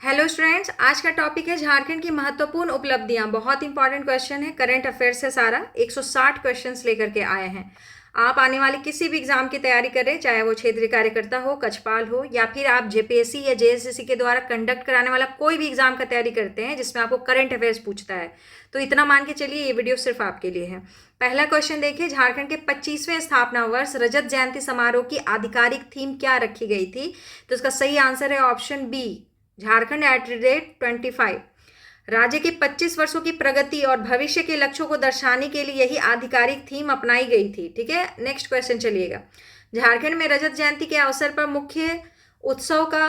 Hello students, आज का topic है झारखंड की महत्वपूर्ण उपलब्धियां। बहुत इंपॉर्टेंट क्वेश्चन है, करंट अफेयर्स से सारा 160 क्वेश्चंस लेकर के आए हैं। आप आने वाले किसी भी एग्जाम की तैयारी कर रहे हैं, चाहे वो क्षेत्रीय कार्यकर्ता हो, कक्षपाल हो, या फिर आप जेपीएससी या जेएसएससी के द्वारा कंडक्ट कराने वाला कोई भी एग्जाम का तैयारी करते हैं जिसमें आपको करंट अफेयर्स पूछता है, तो इतना मान के चलिए ये वीडियो सिर्फ आपके लिए है। पहला क्वेश्चन देखिए, झारखंड के 25वें स्थापना वर्ष रजत जयंती समारोह की आधिकारिक थीम क्या रखी गई थी? तो इसका सही आंसर है option B, Jharkhand at rate 25। राज्य के 25 वर्षों की प्रगति और भविष्य के लक्ष्यों को दर्शाने के लिए यही आधिकारिक थीम अपनाई गई थी। ठीक है, नेक्स्ट क्वेश्चन चलिएगा। झारखंड में रजत जयंती के अवसर पर मुख्य उत्सव का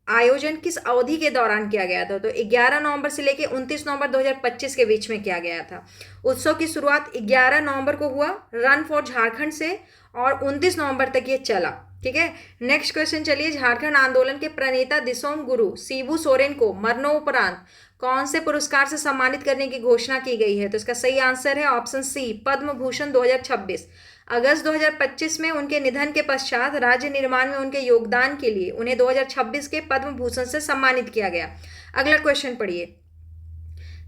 आयोजन किस अवधि के दौरान किया गया था? तो 11 नवंबर से लेकर 29 नवंबर 2025 के बीच में किया गया था। उत्सव की शुरुआत 11 नवंबर को हुआ रन फॉर झारखंड से और 29 नवंबर तक ये चला। ठीक है, नेक्स्ट क्वेश्चन चलिए। झारखंड आंदोलन के प्रणेता दिसोम गुरु शिबू सोरेन को मरणोपरांत कौन से पुरस्कार से सम्मानित करने की घोषणा की गई है? तो इसका सही आंसर है ऑप्शन सी, पद्म भूषण 2026। अगस्त 2025 में उनके निधन के पश्चात राज्य निर्माण में उनके योगदान के लिए उन्हें 2026 के पद्म भूषण से सम्मानित किया गया। अगला क्वेश्चन पढ़िए।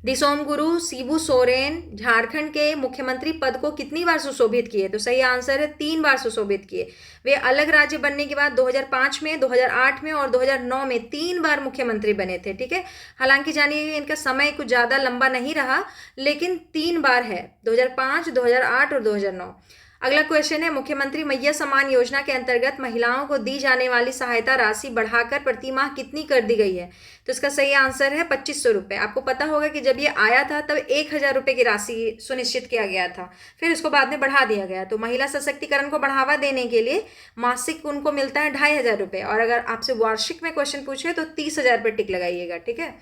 दिसोम गुरु शिबू सोरेन झारखंड के मुख्यमंत्री पद को कितनी बार सुशोभित किए? तो सही आंसर है 3 बार सुशोभित किए। वे अलग राज्य बनने के बाद 2005 में, 2008 में और 2009 में 3 बार मुख्यमंत्री बने थे। ठीक है, हालांकि जानिए इनका समय कुछ ज़्यादा लंबा नहीं रहा, लेकिन 3 बार है, 2005, 2008 और 2009। अगला क्वेश्चन है, मुख्यमंत्री मैया सम्मान योजना के अंतर्गत महिलाओं को दी जाने वाली सहायता राशि बढ़ाकर प्रति माह कितनी कर दी गई है? तो इसका सही आंसर है 2500 रुपये। आपको पता होगा कि जब ये आया था तब 1000 रुपये की राशि सुनिश्चित किया गया था, फिर इसको बाद में बढ़ा दिया गया। तो महिला सशक्तिकरण को बढ़ावा देने के लिए मासिक उनको मिलता है 2500 रुपये, और अगर आपसे वार्षिक में क्वेश्चन पूछे तो 30,000 पर टिक लगाइएगा। ठीक है,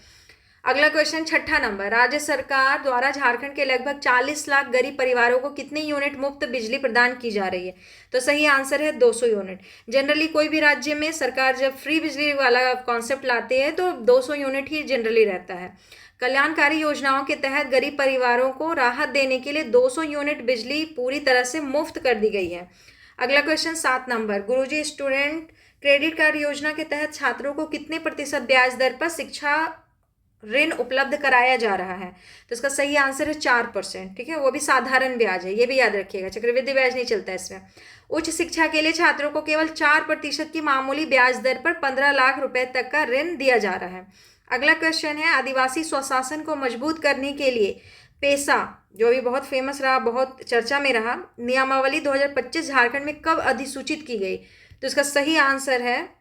अगला क्वेश्चन छठा नंबर, राज्य सरकार द्वारा झारखंड के लगभग 40 लाख गरीब परिवारों को कितने यूनिट मुफ्त बिजली प्रदान की जा रही है? तो सही आंसर है 200 यूनिट। जनरली कोई भी राज्य में सरकार जब फ्री बिजली वाला कॉन्सेप्ट लाते हैं तो 200 यूनिट ही जनरली रहता है। कल्याणकारी योजनाओं के तहत गरीब परिवारों को राहत देने के लिए 200 यूनिट बिजली पूरी तरह से मुफ्त कर दी गई है। अगला क्वेश्चन 7 नंबर, गुरुजी स्टूडेंट क्रेडिट कार्ड योजना के तहत छात्रों को कितने प्रतिशत ब्याज दर पर शिक्षा ऋण उपलब्ध कराया जा रहा है? तो इसका सही आंसर है 4%। ठीक है, वो भी साधारण ब्याज है, ये भी याद रखिएगा, चक्रवृद्धि ब्याज नहीं चलता इसमें। उच्च शिक्षा के लिए छात्रों को केवल 4% की मामूली ब्याज दर पर 15 लाख रुपए तक का ऋण दिया जा रहा है। अगला क्वेश्चन है, आदिवासी स्वशासन को मजबूत करने के लिए पेशा, जो भी बहुत फेमस रहा, बहुत चर्चा में रहा, नियमावली 2025 झारखंड में कब अधिसूचित की गई? तो इसका सही आंसर है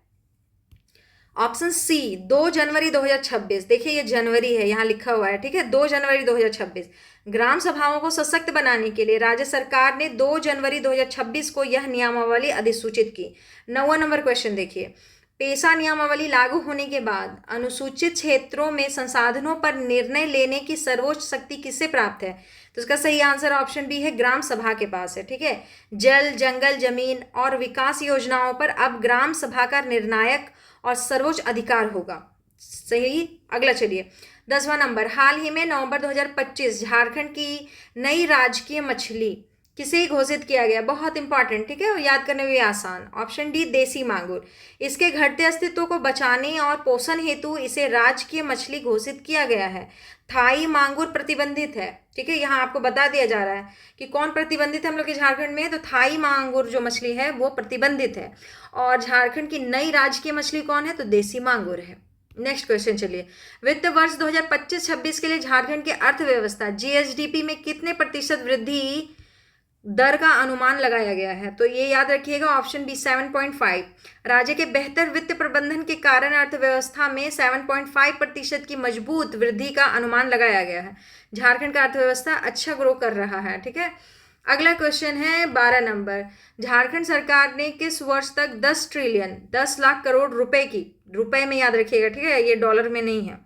ऑप्शन सी, 2 जनवरी 2026। देखिए ये जनवरी है, यहाँ लिखा हुआ है। ठीक है, 2 जनवरी 2026। ग्राम सभाओं को सशक्त बनाने के लिए राज्य सरकार ने 2 जनवरी 2026 को यह नियमावली अधिसूचित की। 9वां नंबर क्वेश्चन देखिए, पेशा नियमावली लागू होने के बाद अनुसूचित क्षेत्रों में संसाधनों पर निर्णय लेने की सर्वोच्च शक्ति किससे प्राप्त है? तो इसका सही आंसर ऑप्शन बी है, ग्राम सभा के पास है। ठीक है, जल, जंगल, जमीन और विकास योजनाओं पर अब ग्राम सभा का निर्णायक और सर्वोच्च अधिकार होगा। सही, अगला चलिए 10वां नंबर, हाल ही में नवंबर 2025 झारखंड की नई राजकीय मछली किसे घोषित किया गया? बहुत इंपॉर्टेंट। ठीक है, और याद करने में भी आसान, ऑप्शन डी, देसी मांगुर। इसके घटते अस्तित्व को बचाने और पोषण हेतु इसे राजकीय मछली घोषित किया गया है। थाई मांगुर प्रतिबंधित है। ठीक है, यहाँ आपको बता दिया जा रहा है कि कौन प्रतिबंधित है हम लोग के झारखंड में। तो थाई मांगुर जो मछली है वो प्रतिबंधित है, और झारखंड की नई राजकीय मछली कौन है? तो देसी मांगुर है। नेक्स्ट क्वेश्चन चलिए, वित्त वर्ष 2025-26 के लिए झारखंड की अर्थव्यवस्था जीएसडीपी में कितने प्रतिशत वृद्धि दर का अनुमान लगाया गया है? तो ये याद रखिएगा, ऑप्शन बी 7.5। राज्य के बेहतर वित्त प्रबंधन के कारण अर्थव्यवस्था में 7.5% की मजबूत वृद्धि का अनुमान लगाया गया है। झारखंड का अर्थव्यवस्था अच्छा ग्रो कर रहा है। ठीक है, अगला क्वेश्चन है 12 नंबर, झारखंड सरकार ने किस वर्ष तक 10 ट्रिलियन 10 लाख करोड़ रुपए की, रुपए में याद रखिएगा, ठीक है, ये डॉलर में नहीं है।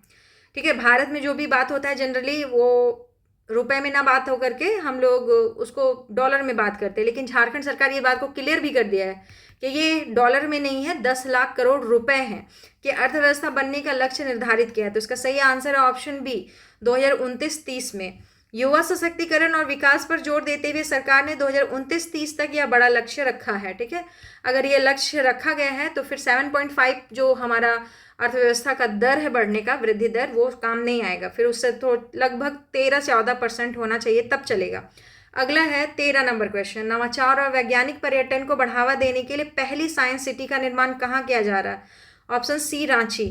ठीक है, भारत में जो भी बात होता है जनरली वो रुपए में ना बात होकर के हम लोग उसको डॉलर में बात करते हैं, लेकिन झारखंड सरकार ये बात को क्लियर भी कर दिया है कि ये डॉलर में नहीं है, 10 लाख करोड़ रुपए हैं कि अर्थव्यवस्था बनने का लक्ष्य निर्धारित किया है। तो इसका सही आंसर है ऑप्शन बी, 2029-30 में। युवा सशक्तिकरण और विकास पर जोर देते हुए सरकार ने 2029-30 तक यह बड़ा लक्ष्य रखा है, ठीक है। अगर ये लक्ष्य रखा गया है तो फिर 7.5 जो हमारा अर्थव्यवस्था का दर है बढ़ने का, वृद्धि दर, वो काम नहीं आएगा, फिर उससे तो लगभग 13 से 14% होना चाहिए, तब चलेगा। अगला है 13 नंबर क्वेश्चन, नवाचार और वैज्ञानिक पर्यटन को बढ़ावा देने के लिए पहली साइंस सिटी का निर्माण कहाँ किया जा रहा है? Option C Ranchi.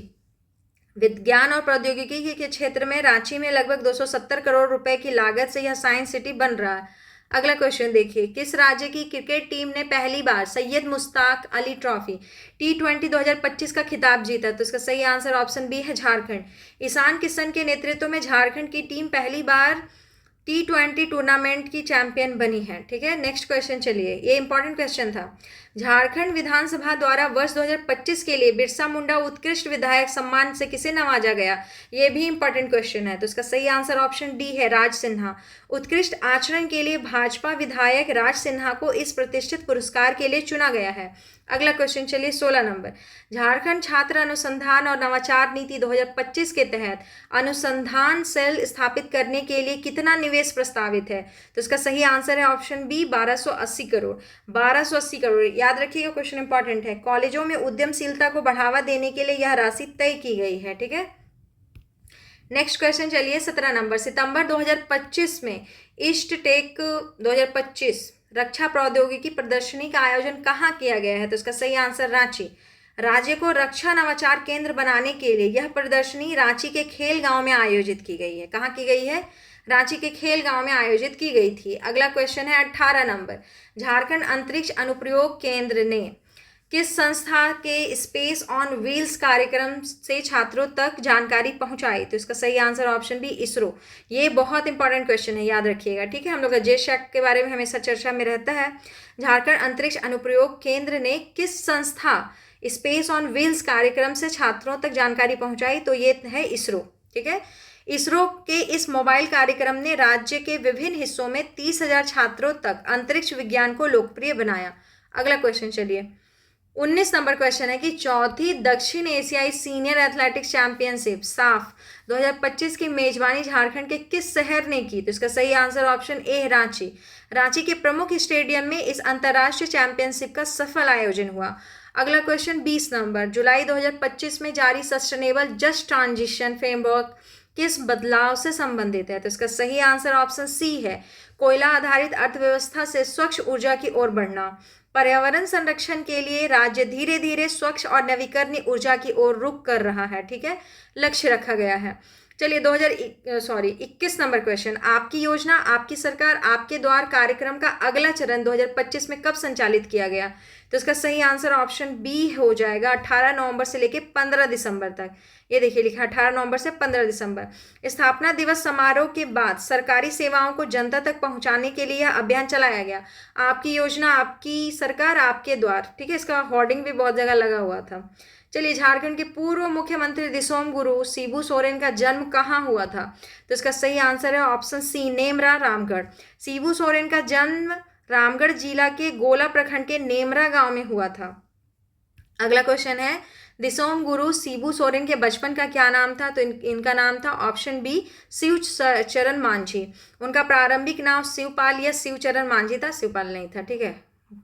विज्ञान और प्रौद्योगिकी के क्षेत्र में रांची में लगभग 270 करोड़ रुपए की लागत से यह साइंस सिटी बन रहा है। अगला क्वेश्चन देखिए, किस राज्य की क्रिकेट टीम ने पहली बार सैयद मुश्ताक अली ट्रॉफी T20 2025 का खिताब जीता? तो इसका सही आंसर ऑप्शन बी है झारखंड। ईशान किशन के नेतृत्व में झारखंड की टीम पहली बार T20 टूर्नामेंट की चैंपियन बनी है, ठीक है। नेक्स्ट क्वेश्चन चलिए, ये इंपॉर्टेंट क्वेश्चन था। झारखंड विधानसभा द्वारा वर्ष 2025 के लिए बिरसा मुंडा उत्कृष्ट विधायक सम्मान से किसे नवाजा गया? ये भी इंपॉर्टेंट क्वेश्चन है, तो इसका सही आंसर ऑप्शन डी है राज सिन्हा। उत्कृष्ट आचरण के लिए भाजपा विधायक राज सिन्हा को इस प्रतिष्ठित पुरस्कार के लिए चुना गया है। अगला क्वेश्चन चलिए 16 नंबर, झारखंड छात्र अनुसंधान और नवाचार नीति 2025 के तहत अनुसंधान सेल स्थापित करने के लिए कितना निवेश प्रस्तावित है? तो इसका सही आंसर है ऑप्शन बी 1280 करोड़। 1280 करोड़, याद रखिएगा, क्वेश्चन इंपॉर्टेंट है। कॉलेजों में उद्यमशीलता को बढ़ावा देने के लिए यह राशि तय की गई है, ठीक है। नेक्स्ट क्वेश्चन चलिए 17 नंबर, सितंबर 2025 में ईस्ट टेक 2025 रक्षा प्रौद्योगिकी प्रदर्शनी का आयोजन कहाँ किया गया है? तो इसका सही आंसर रांची। राज्य को रक्षा नवाचार केंद्र बनाने के लिए यह प्रदर्शनी रांची के खेल गांव में आयोजित की गई है। कहाँ की गई है? रांची के खेल गांव में आयोजित की गई थी। अगला क्वेश्चन है 18 नंबर, झारखंड अंतरिक्ष अनुप्रयोग केंद्र ने किस संस्था के स्पेस ऑन व्हील्स कार्यक्रम से छात्रों तक जानकारी पहुंचाई? तो इसका सही आंसर ऑप्शन बी इसरो। ये बहुत इंपॉर्टेंट क्वेश्चन है, याद रखिएगा, ठीक है। हम लोग का JSAC के बारे में हमेशा चर्चा में रहता है। झारखंड अंतरिक्ष अनुप्रयोग केंद्र ने किस संस्था स्पेस ऑन व्हील्स कार्यक्रम से छात्रों तक जानकारी पहुंचाई? तो ये है इसरो, ठीक है। इसरो के इस मोबाइल कार्यक्रम ने राज्य के विभिन्न हिस्सों में 30,000 छात्रों तक अंतरिक्ष विज्ञान को लोकप्रिय बनाया। अगला क्वेश्चन चलिए 19 नंबर क्वेश्चन है कि चौथी दक्षिण एशियाई सीनियर एथलेटिक्स चैंपियनशिप साफ 2025 की मेजबानी झारखंड के किस शहर ने की? तो इसका सही आंसर ऑप्शन ए है रांची। रांची के प्रमुख स्टेडियम में इस अंतर्राष्ट्रीय चैंपियनशिप का सफल आयोजन हुआ। अगला क्वेश्चन 20 नंबर, जुलाई 2025 में जारी सस्टेनेबल जस्ट ट्रांजिशन फ्रेमवर्क किस बदलाव से संबंधित है? तो इसका सही आंसर ऑप्शन सी है कोयला आधारित अर्थव्यवस्था से स्वच्छ ऊर्जा की ओर बढ़ना। पर्यावरण संरक्षण के लिए राज्य धीरे धीरे स्वच्छ और नवीकरणीय ऊर्जा की ओर रुख कर रहा है, ठीक है, लक्ष्य रखा गया है। चलिए 21 नंबर क्वेश्चन, आपकी योजना आपकी सरकार आपके द्वार कार्यक्रम का अगला चरण 2025 में कब संचालित किया गया? तो इसका सही आंसर ऑप्शन बी हो जाएगा 18 नवंबर से लेकर 15 दिसंबर तक। ये देखिए लिखा 18 नवंबर से 15 दिसंबर। स्थापना दिवस समारोह के बाद सरकारी सेवाओं को जनता तक पहुंचाने के लिए यह अभियान चलाया गया। आपकी योजना आपकी सरकार आपके द्वार, ठीक है, इसका होर्डिंग भी बहुत जगह लगा हुआ था। चलिए झारखंड के पूर्व मुख्यमंत्री दिसोम गुरु शिबू सोरेन का जन्म कहाँ हुआ था? तो इसका सही आंसर है ऑप्शन सी नेमरा रामगढ़। शिबू सोरेन का जन्म रामगढ़ जिला के गोला प्रखंड के नेमरा गांव में हुआ था। अगला क्वेश्चन है दिसोम गुरु शिबू सोरेन के बचपन का क्या नाम था? तो इनका नाम था ऑप्शन बी शिव चरण मांझी। उनका प्रारंभिक नाम शिवपाल या शिवचरण मांझी था, शिवपाल नहीं था, ठीक है,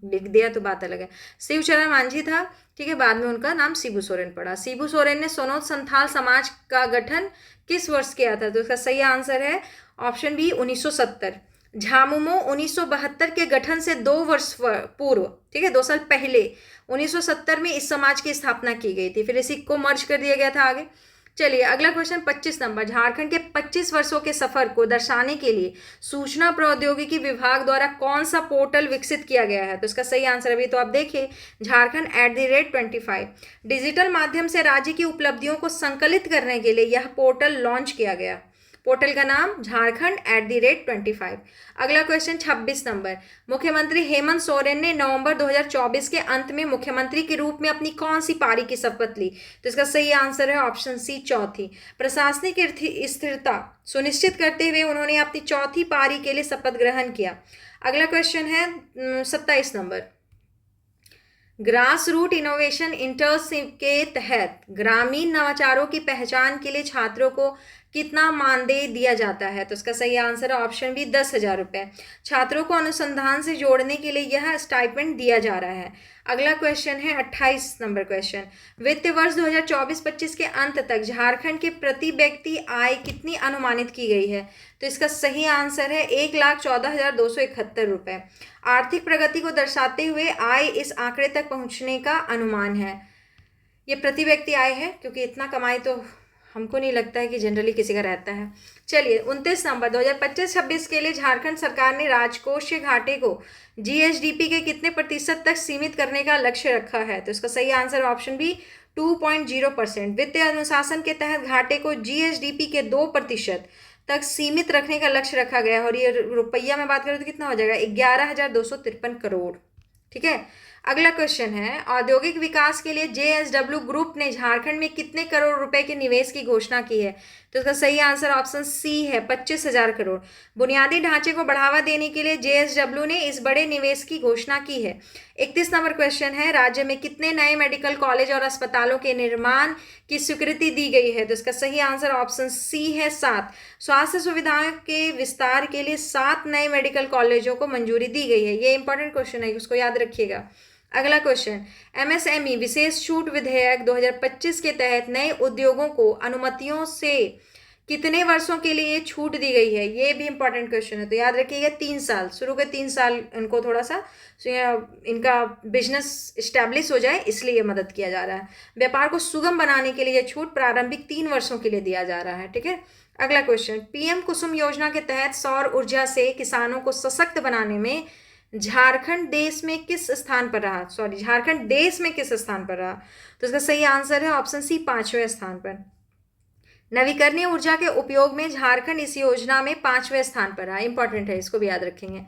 लिख दिया तो बात अलग है। शिवचरण मांझी था, ठीक है, बाद में उनका नाम शिबू सोरेन पड़ा। शिबू सोरेन ने सोनोद संथाल समाज का गठन किस वर्ष किया था? तो इसका सही आंसर है ऑप्शन बी 1970। झामुमो 1972 के गठन से 2 वर्ष पूर्व, ठीक है, 2 साल पहले 1970 में इस समाज की स्थापना की गई थी, फिर इसी को मर्ज कर दिया गया था आगे। चलिए अगला क्वेश्चन 25 नंबर, झारखंड के 25 वर्षों के सफर को दर्शाने के लिए सूचना प्रौद्योगिकी विभाग द्वारा कौन सा पोर्टल विकसित किया गया है? तो इसका सही आंसर अभी तो आप देखिए झारखंड@25 डिजिटल माध्यम से राज्य की उपलब्धियों को संकलित करने के लिए यह पोर्टल लॉन्च किया गया। पोर्टल का नाम झारखंड@25। अगला क्वेश्चन 26 नंबर, मुख्यमंत्री हेमंत सोरेन ने नवंबर 2024 के अंत में मुख्यमंत्री के रूप में अपनी कौन सी पारी की शपथ ली? तो इसका सही आंसर है ऑप्शन सी चौथी। प्रशासनिक स्थिरता सुनिश्चित करते हुए उन्होंने अपनी चौथी पारी के लिए शपथ ग्रहण किया। अगला क्वेश्चन है 27 number, grass root innovation internship के तहत ग्रामीण नवाचारों की पहचान के लिए छात्रों को कितना मानदेय दिया जाता है? तो इसका सही आंसर है ऑप्शन बी 10,000 रुपये। छात्रों को अनुसंधान से जोड़ने के लिए यह स्टाइपेंड दिया जा रहा है। अगला क्वेश्चन है 28 नंबर क्वेश्चन। वित्तीय वर्ष 2024-25 के अंत तक झारखंड के प्रति व्यक्ति आय कितनी अनुमानित की गई है? तो इसका सही आंसर है 1,14,271 रुपये। आर्थिक प्रगति को दर्शाते हुए आय इस आंकड़े तक पहुंचने का अनुमान है। ये प्रति व्यक्ति आय है, क्योंकि इतना कमाई तो हमको नहीं लगता है कि जनरली किसी का रहता है। चलिए 29 नंबर, 2025-26 के लिए झारखंड सरकार ने राजकोषीय घाटे को जीएसडीपी के कितने प्रतिशत तक सीमित करने का लक्ष्य रखा है? तो इसका सही आंसर ऑप्शन बी 2.0%। वित्तीय अनुशासन के तहत घाटे को जीएसडीपी के 2% तक सीमित रखने का लक्ष्य रखा गया है, और ये रुपया में बात करें तो कितना हो जाएगा? 11,253 करोड़। ठीक है। अगला क्वेश्चन है, औद्योगिक विकास के लिए जेएसडब्ल्यू ग्रुप ने झारखंड में कितने करोड़ रुपए के निवेश की घोषणा की है? तो इसका सही आंसर ऑप्शन सी है 25,000 करोड़। बुनियादी ढांचे को बढ़ावा देने के लिए जेएसडब्ल्यू ने इस बड़े निवेश की घोषणा की है। 31 नंबर क्वेश्चन है, राज्य में कितने नए मेडिकल कॉलेज और अस्पतालों के निर्माण की स्वीकृति दी गई है? तो इसका सही आंसर ऑप्शन सी है 7। स्वास्थ्य सुविधाओं के विस्तार के लिए 7 नए मेडिकल कॉलेजों को मंजूरी दी गई है। ये इंपॉर्टेंट क्वेश्चन है, उसको याद रखिएगा। अगला क्वेश्चन, एमएसएमई विशेष छूट विधेयक 2025 के तहत नए उद्योगों को अनुमतियों से कितने वर्षों के लिए छूट दी गई है? ये भी इंपॉर्टेंट क्वेश्चन है, तो याद रखिएगा 3 साल। शुरू के 3 साल इनको थोड़ा सा इनका बिजनेस इस्टेब्लिश हो जाए, इसलिए मदद किया जा रहा है। व्यापार को सुगम बनाने के लिए छूट प्रारंभिक 3 वर्षों के लिए दिया जा रहा है। ठीक है। अगला क्वेश्चन, पीएम कुसुम योजना के तहत सौर ऊर्जा से किसानों को सशक्त बनाने में झारखंड देश में किस स्थान पर रहा? झारखंड देश में किस स्थान पर रहा? तो इसका सही आंसर है ऑप्शन सी 5वें स्थान पर। नवीकरणीय ऊर्जा के उपयोग में झारखंड इस योजना में 5वें स्थान पर रहा। इंपॉर्टेंट है, इसको भी याद रखेंगे।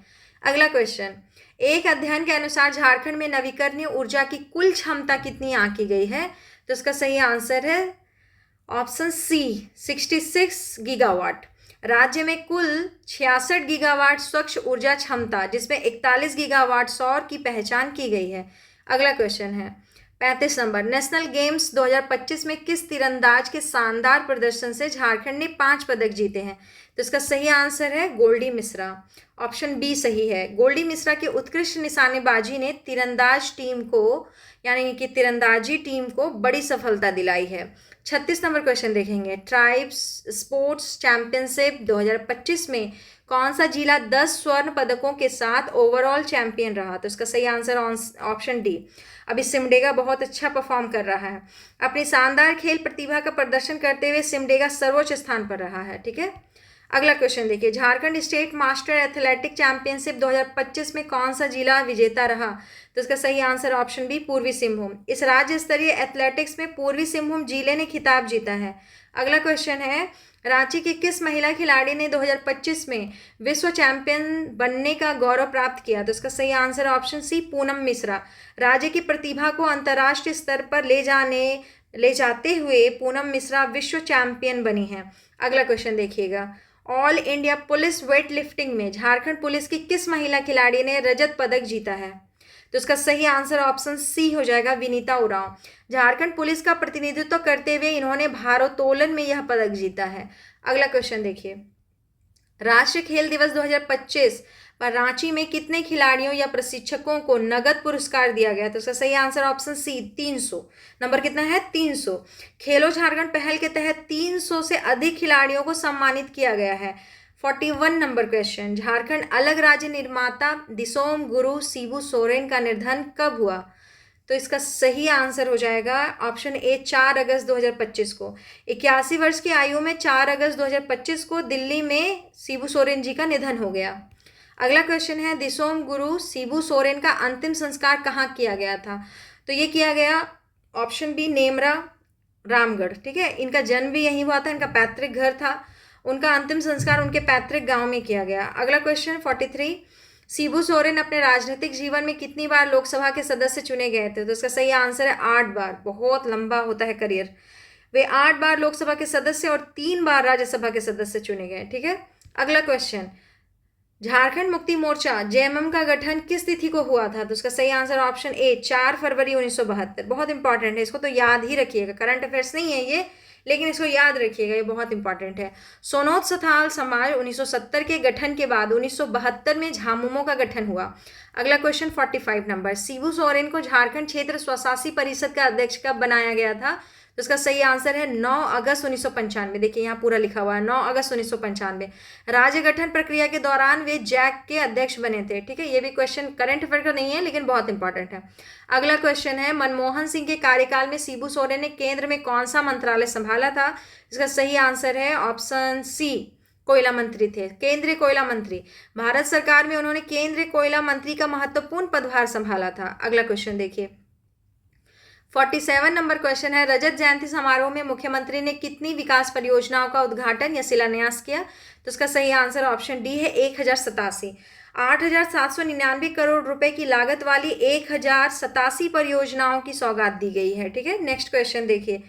अगला क्वेश्चन, एक अध्ययन के अनुसार झारखंड में नवीकरणीय ऊर्जा की कुल क्षमता कितनी आंकी गई है? तो इसका सही आंसर है ऑप्शन सी 66 गीगावाट। राज्य में कुल 66 गीगावाट स्वच्छ ऊर्जा क्षमता, जिसमें 41 गीगावाट सौर की पहचान की गई है। अगला क्वेश्चन है 35 नंबर, नेशनल गेम्स 2025 में किस तीरंदाज के शानदार प्रदर्शन से झारखंड ने 5 पदक जीते हैं? तो इसका सही आंसर है गोल्डी मिश्रा। ऑप्शन बी सही है। गोल्डी मिश्रा की उत्कृष्ट निशानेबाजी ने तीरंदाज टीम को, यानी कि तीरंदाजी टीम को बड़ी सफलता दिलाई है। 36 नंबर क्वेश्चन देखेंगे, ट्राइब्स स्पोर्ट्स चैंपियनशिप 2025 में कौन सा जिला 10 स्वर्ण पदकों के साथ ओवरऑल चैंपियन रहा? तो इसका सही आंसर ऑप्शन डी। अभी सिमडेगा बहुत अच्छा परफॉर्म कर रहा है। अपनी शानदार खेल प्रतिभा का प्रदर्शन करते हुए सिमडेगा सर्वोच्च स्थान पर रहा है। ठीक है। अगला क्वेश्चन देखिए, Jharkhand state master athletic championship 2025 में कौन सा जिला विजेता रहा? तो इसका सही आंसर ऑप्शन बी पूर्वी सिंहभूम। इस राज्य स्तरीय एथलेटिक्स में पूर्वी सिंहभूम जिले ने खिताब जीता है। अगला क्वेश्चन है, रांची की किस महिला खिलाड़ी ने 2025 में विश्व चैंपियन बनने का गौरव प्राप्त किया? तो इसका सही answer option C Poonam Mishra. राज्य की प्रतिभा को अंतर्राष्ट्रीय स्तर पर ले जाते हुए पूनम मिश्रा विश्व चैंपियन बनी है। अगला क्वेश्चन देखिएगा, all India police weight lifting में झारखंड पुलिस की किस महिला खिलाड़ी ने रजत पदक जीता है? तो इसका सही आंसर ऑप्शन सी हो जाएगा विनीता उरांव। झारखंड पुलिस का प्रतिनिधित्व करते हुए इन्होंने भारोत्तोलन में यह पदक जीता है। अगला क्वेश्चन देखिए, राष्ट्रीय खेल दिवस 2025 पर रांची में कितने खिलाड़ियों या प्रशिक्षकों को नगद पुरस्कार दिया गया? तो इसका सही आंसर ऑप्शन सी 300। नंबर कितना है? 300। खेलो झारखंड पहल के तहत 300 से अधिक खिलाड़ियों को सम्मानित किया गया है। 41 नंबर क्वेश्चन, झारखंड अलग राज्य निर्माता दिसोम गुरु शिबू सोरेन का निधन कब हुआ? तो इसका सही आंसर हो जाएगा ऑप्शन ए 4 अगस्त 2025 को। 81 वर्ष की आयु में 4 अगस्त 2025 को दिल्ली में शिबू सोरेन जी का निधन हो गया। अगला क्वेश्चन है, दिसोम गुरु शिबू सोरेन का अंतिम संस्कार कहाँ किया गया था? तो ये किया गया ऑप्शन बी नेमरा रामगढ़। ठीक है। इनका जन्म भी यहीं हुआ था, इनका पैतृक घर था। उनका अंतिम संस्कार उनके पैतृक गांव में किया गया। अगला क्वेश्चन 43, शिबू सोरेन अपने राजनीतिक जीवन में कितनी बार लोकसभा के सदस्य चुने गए थे? तो इसका सही आंसर है 8 बार। बहुत लंबा होता है करियर। वे 8 बार लोकसभा के सदस्य और 3 बार राज्यसभा के सदस्य चुने गए। ठीक है। अगला क्वेश्चन झारखंड मुक्ति मोर्चा जेएमएम का गठन किस तिथि को हुआ था? तो उसका सही आंसर ऑप्शन ए 4 फरवरी 1972। बहुत इंपॉर्टेंट है, इसको तो याद ही रखिएगा, करंट अफेयर्स नहीं है ये, लेकिन इसको याद रखिएगा, ये बहुत इंपॉर्टेंट है। सोनोत सथाल समाज 1970 के गठन के बाद 1972 में झामुमो का गठन हुआ। अगला क्वेश्चन 45 नंबर, शिबू सोरेन को झारखंड क्षेत्र स्वशासी परिषद का अध्यक्ष कब बनाया गया था? तो इसका सही आंसर है 9 अगस्त 1995। देखिए यहाँ पूरा लिखा हुआ है 9 अगस्त 1995। राज्य गठन प्रक्रिया के दौरान वे जैक के अध्यक्ष बने थे। ठीक है, ये भी क्वेश्चन करंट अफेयर का नहीं है लेकिन बहुत इंपॉर्टेंट है। अगला क्वेश्चन है, मनमोहन सिंह के कार्यकाल में शिबू सोरेन ने केंद्र में कौन सा मंत्रालय संभाला था? इसका सही आंसर है ऑप्शन सी, कोयला मंत्री थे, केंद्रीय कोयला मंत्री। भारत सरकार में उन्होंने केंद्रीय कोयला मंत्री का महत्वपूर्ण पदभार संभाला था। अगला क्वेश्चन देखिए, 47 नंबर क्वेश्चन है, रजत जयंती समारोह में मुख्यमंत्री ने कितनी विकास परियोजनाओं का उद्घाटन या शिलान्यास किया? तो इसका सही आंसर ऑप्शन डी है 1087। 8,799 करोड़ रुपए की लागत वाली 1087 परियोजनाओं की सौगात दी गई है। ठीक है, नेक्स्ट क्वेश्चन देखिए,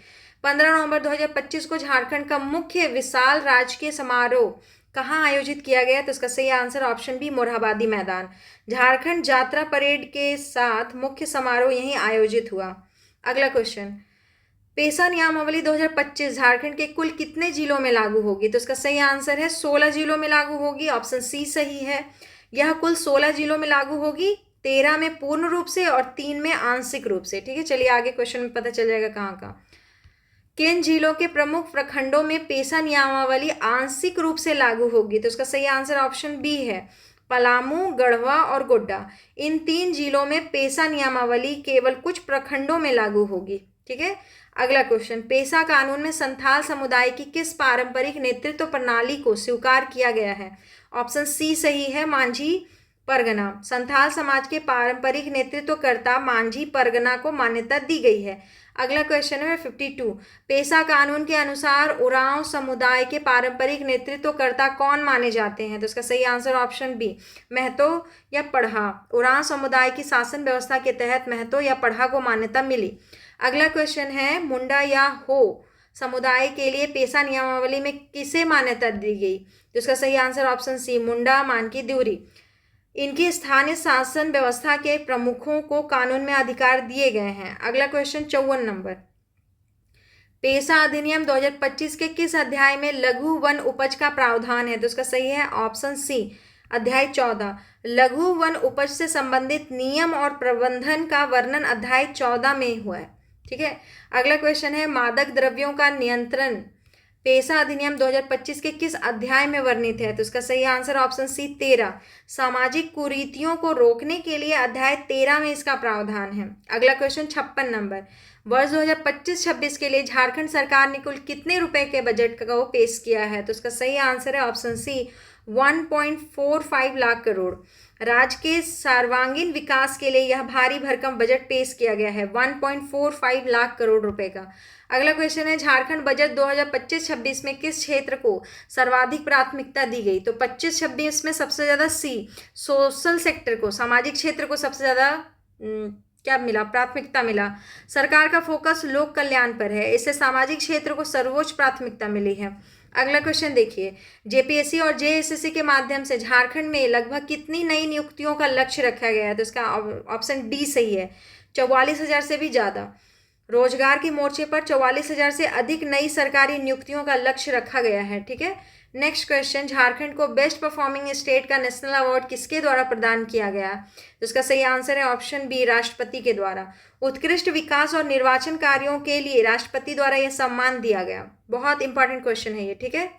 15 नवंबर 2025 को झारखंड का मुख्य विशाल राजकीय समारोह कहाँ आयोजित किया गया? तो इसका सही आंसर ऑप्शन बी, मोरहाबादी मैदान। झारखंड यात्रा परेड के साथ मुख्य समारोह यहीं आयोजित हुआ। अगला क्वेश्चन, पेशा नियमावली 2025 झारखंड के कुल कितने जिलों में लागू होगी? तो इसका सही आंसर है 16 जिलों में लागू होगी, ऑप्शन सी सही है। यह कुल 16 जिलों में लागू होगी, 13 में पूर्ण रूप से और 3 में आंशिक रूप से। ठीक है, चलिए आगे क्वेश्चन में पता चल जाएगा कहाँ कहाँ। किन जिलों के प्रमुख प्रखंडों में पेशा नियमावली आंशिक रूप से लागू होगी? तो इसका सही आंसर ऑप्शन बी है, पलामू, गढ़वा और गोड्डा। इन 3 जिलों में पेशा नियमावली केवल कुछ प्रखंडों में लागू होगी। ठीक है, अगला क्वेश्चन, पेशा कानून में संथाल समुदाय की किस पारंपरिक नेतृत्व प्रणाली को स्वीकार किया गया है? ऑप्शन सी सही है, मांझी परगना। संथाल समाज के पारंपरिक नेतृत्वकर्ता मांझी परगना को मान्यता दी गई है। अगला क्वेश्चन है 52, पेशा कानून के अनुसार उरांव समुदाय के पारंपरिक नेतृत्वकर्ता कौन माने जाते हैं? तो इसका सही आंसर ऑप्शन बी, महतो या पढ़ा। उरांव समुदाय की शासन व्यवस्था के तहत महतो या पढ़ा को मान्यता मिली। अगला क्वेश्चन है, मुंडा या हो समुदाय के लिए पेशा नियमावली में किसे मान्यता दी गई? तो इसका सही आंसर ऑप्शन सी, मुंडा मानकी द्यूरी। इनकी स्थानीय शासन व्यवस्था के प्रमुखों को कानून में अधिकार दिए गए हैं। अगला क्वेश्चन 54 नंबर, पेशा अधिनियम 2025 के किस अध्याय में लघु वन उपज का प्रावधान है? तो उसका सही है ऑप्शन सी, अध्याय 14। लघु वन उपज से संबंधित नियम और प्रबंधन का वर्णन अध्याय 14 में हुआ है। ठीक है, अगला क्वेश्चन है, मादक द्रव्यों का नियंत्रण पेशा अधिनियम 2025 के किस अध्याय में वर्णित है? तो इसका सही आंसर ऑप्शन सी, 13। सामाजिक कुरीतियों को रोकने के लिए अध्याय 13 में इसका प्रावधान है। अगला क्वेश्चन 56 नंबर, वर्ष 2025-26 के लिए झारखंड सरकार ने कुल कितने रुपए के बजट को पेश किया है? तो इसका सही आंसर है ऑप्शन सी, 1.45 लाख करोड़। राज्य के सर्वांगीण विकास के लिए यह भारी भरकम बजट पेश किया गया है, 1.45 लाख करोड़ रुपए का। अगला क्वेश्चन है, झारखंड बजट 2025-26 में किस क्षेत्र को सर्वाधिक प्राथमिकता दी गई? तो 25-26 में सबसे ज़्यादा सी, सोशल सेक्टर को, सामाजिक क्षेत्र को सबसे ज़्यादा क्या मिला? प्राथमिकता मिला। सरकार का फोकस लोक कल्याण पर है, इससे सामाजिक क्षेत्र को सर्वोच्च प्राथमिकता मिली है। अगला क्वेश्चन देखिए, जेपीएससी और जेएसएससी के माध्यम से झारखंड में लगभग कितनी नई नियुक्तियों का लक्ष्य रखा गया है? तो इसका ऑप्शन डी सही है, 44,000 से भी ज़्यादा। रोजगार के मोर्चे पर 44,000 से अधिक नई सरकारी नियुक्तियों का लक्ष्य रखा गया है। ठीक है, नेक्स्ट क्वेश्चन, झारखंड को बेस्ट परफॉर्मिंग स्टेट का नेशनल अवार्ड किसके द्वारा प्रदान किया गया? तो इसका सही आंसर है ऑप्शन बी, राष्ट्रपति के द्वारा। उत्कृष्ट विकास और निर्वाचन कार्यों के लिए राष्ट्रपति द्वारा यह सम्मान दिया गया। बहुत इंपॉर्टेंट क्वेश्चन है ये। ठीक है,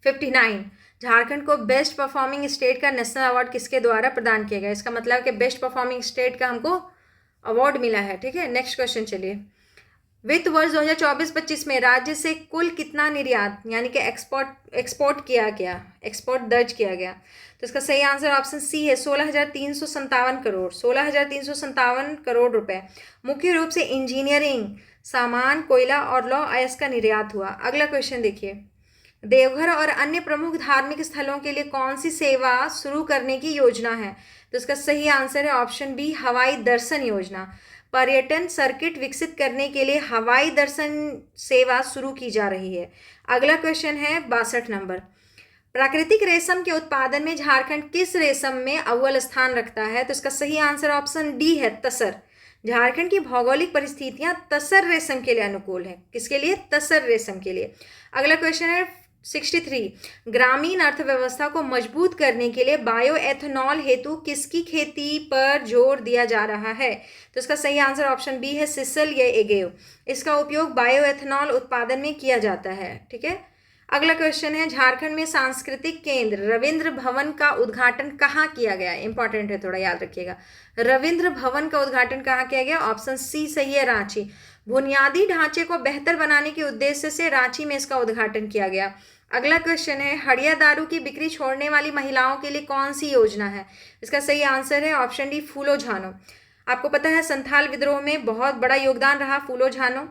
59, झारखंड को बेस्ट परफॉर्मिंग स्टेट का नेशनल अवार्ड किसके द्वारा प्रदान किया गया? इसका मतलब है कि बेस्ट परफॉर्मिंग स्टेट का हमको अवार्ड मिला है। ठीक है, नेक्स्ट क्वेश्चन चलिए, वित्त वर्ष 2024-25 में राज्य से कुल कितना निर्यात यानी कि एक्सपोर्ट दर्ज किया गया? तो इसका सही आंसर ऑप्शन सी है, 16,357 करोड़, 16,357 करोड़ रुपए। मुख्य रूप से इंजीनियरिंग सामान, कोयला और लौह अयस्क का निर्यात हुआ। अगला क्वेश्चन देखिए, देवघर और अन्य प्रमुख धार्मिक स्थलों के लिए कौन सी सेवा शुरू करने की योजना है? तो इसका सही आंसर है ऑप्शन बी, हवाई दर्शन योजना। पर्यटन सर्किट विकसित करने के लिए हवाई दर्शन सेवा शुरू की जा रही है। अगला क्वेश्चन है 62 नंबर, प्राकृतिक रेशम के उत्पादन में झारखंड किस रेशम में अव्वल स्थान रखता है? तो इसका सही आंसर ऑप्शन डी है, तसर। झारखंड की भौगोलिक परिस्थितियां तसर रेशम के लिए अनुकूल है। किसके लिए? तसर रेशम के लिए। अगला क्वेश्चन है 63, ग्रामीण अर्थव्यवस्था को मजबूत करने के लिए बायो एथेनॉल हेतु किसकी खेती पर जोर दिया जा रहा है? तो इसका सही आंसर ऑप्शन बी है, सिसल या एगेव। इसका उपयोग बायो एथेनॉल उत्पादन में किया जाता है। ठीक है। अगला क्वेश्चन है, झारखंड में सांस्कृतिक केंद्र रविंद्र भवन का उद्घाटन कहाँ किया गया? इंपॉर्टेंट है, थोड़ा याद रखिएगा। रविंद्र भवन का उद्घाटन कहाँ किया गया? ऑप्शन सी सही है, रांची। बुनियादी ढांचे को बेहतर बनाने के उद्देश्य से रांची में इसका उद्घाटन किया गया। अगला क्वेश्चन है, हड़िया दारू की बिक्री छोड़ने वाली महिलाओं के लिए कौन सी योजना है? इसका सही आंसर है ऑप्शन डी, फूलो झानो। आपको पता है संथाल विद्रोह में बहुत बड़ा योगदान रहा फूलो झानो।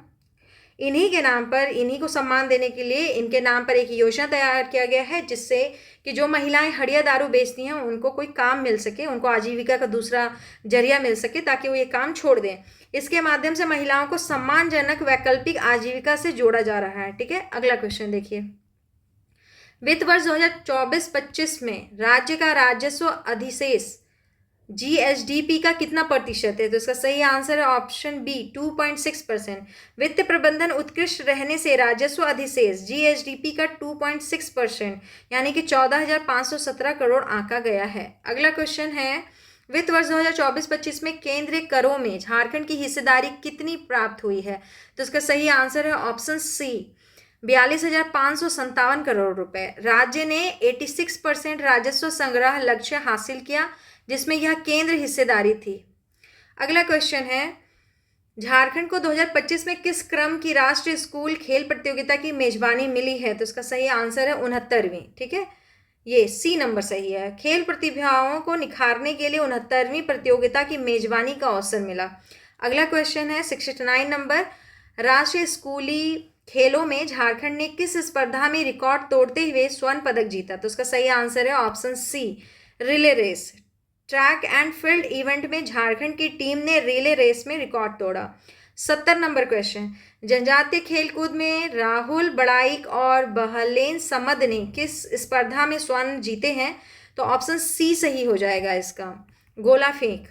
इन्हीं के नाम पर, इन्हीं को सम्मान देने के लिए इनके नाम पर एक योजना तैयार किया गया है, जिससे कि जो महिलाएं हड़िया दारू बेचती हैं उनको कोई काम मिल सके, उनको आजीविका का दूसरा जरिया मिल सके, ताकि वो ये काम छोड़ दें। इसके माध्यम से महिलाओं को सम्मानजनक वैकल्पिक आजीविका से जोड़ा जा रहा है। ठीक है। अगला क्वेश्चन देखिए, वित्त वर्ष 2024-25 में राज्य का राजस्व अधिशेष जीएसडीपी का कितना प्रतिशत है? तो इसका सही आंसर है ऑप्शन बी, 2.6%। वित्त प्रबंधन उत्कृष्ट रहने से राजस्व अधिशेष जीएसडीपी का 2.6% यानी कि 14,517 करोड़ आंका गया है। अगला क्वेश्चन है, वित्त वर्ष 2024-25 में केंद्रीय करों में झारखंड की हिस्सेदारी कितनी प्राप्त हुई है? तो इसका सही आंसर है ऑप्शन सी, 42,557 करोड़ रुपए। राज्य ने 86% राजस्व संग्रह लक्ष्य हासिल किया, जिसमें यह केंद्र हिस्सेदारी थी। अगला क्वेश्चन है, झारखंड को 2025 में किस क्रम की राष्ट्रीय स्कूल खेल प्रतियोगिता की मेजबानी मिली है? तो इसका सही आंसर है 69वीं। ठीक है, ये सी नंबर सही है। खेल प्रतिभाओं को निखारने के लिए 69वीं प्रतियोगिता की मेजबानी का अवसर मिला। अगला क्वेश्चन है 69 नंबर, राष्ट्रीय स्कूली खेलों में झारखंड ने किस स्पर्धा में रिकॉर्ड तोड़ते हुए स्वर्ण पदक जीता? तो उसका सही आंसर है option C, relay race. Track and field event में झारखंड की टीम ने रिले रेस में रिकॉर्ड तोड़ा। 70 नंबर क्वेश्चन, जनजातीय खेलकूद में राहुल बड़ाइक और बहलेन समद ने किस स्पर्धा में स्वर्ण जीते हैं? तो ऑप्शन सी सही हो जाएगा इसका, गोला फेंक।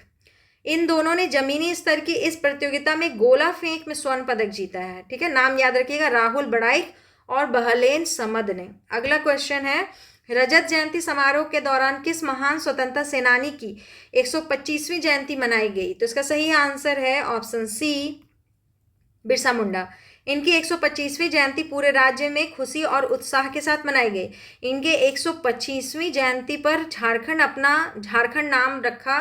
इन दोनों ने जमीनी स्तर की इस प्रतियोगिता में गोला फेंक में स्वर्ण पदक जीता है। ठीक है, नाम याद रखिएगा, राहुल बड़ाइक और बहलेन समद ने। अगला क्वेश्चन है, रजत जयंती समारोह के दौरान किस महान स्वतंत्रता सेनानी की 125वीं जयंती मनाई गई? तो इसका सही आंसर है ऑप्शन सी, बिरसा मुंडा। इनकी 125वीं जयंती पूरे राज्य में खुशी और उत्साह के साथ मनाई गई। इनके 125वीं जयंती पर झारखंड नाम रखा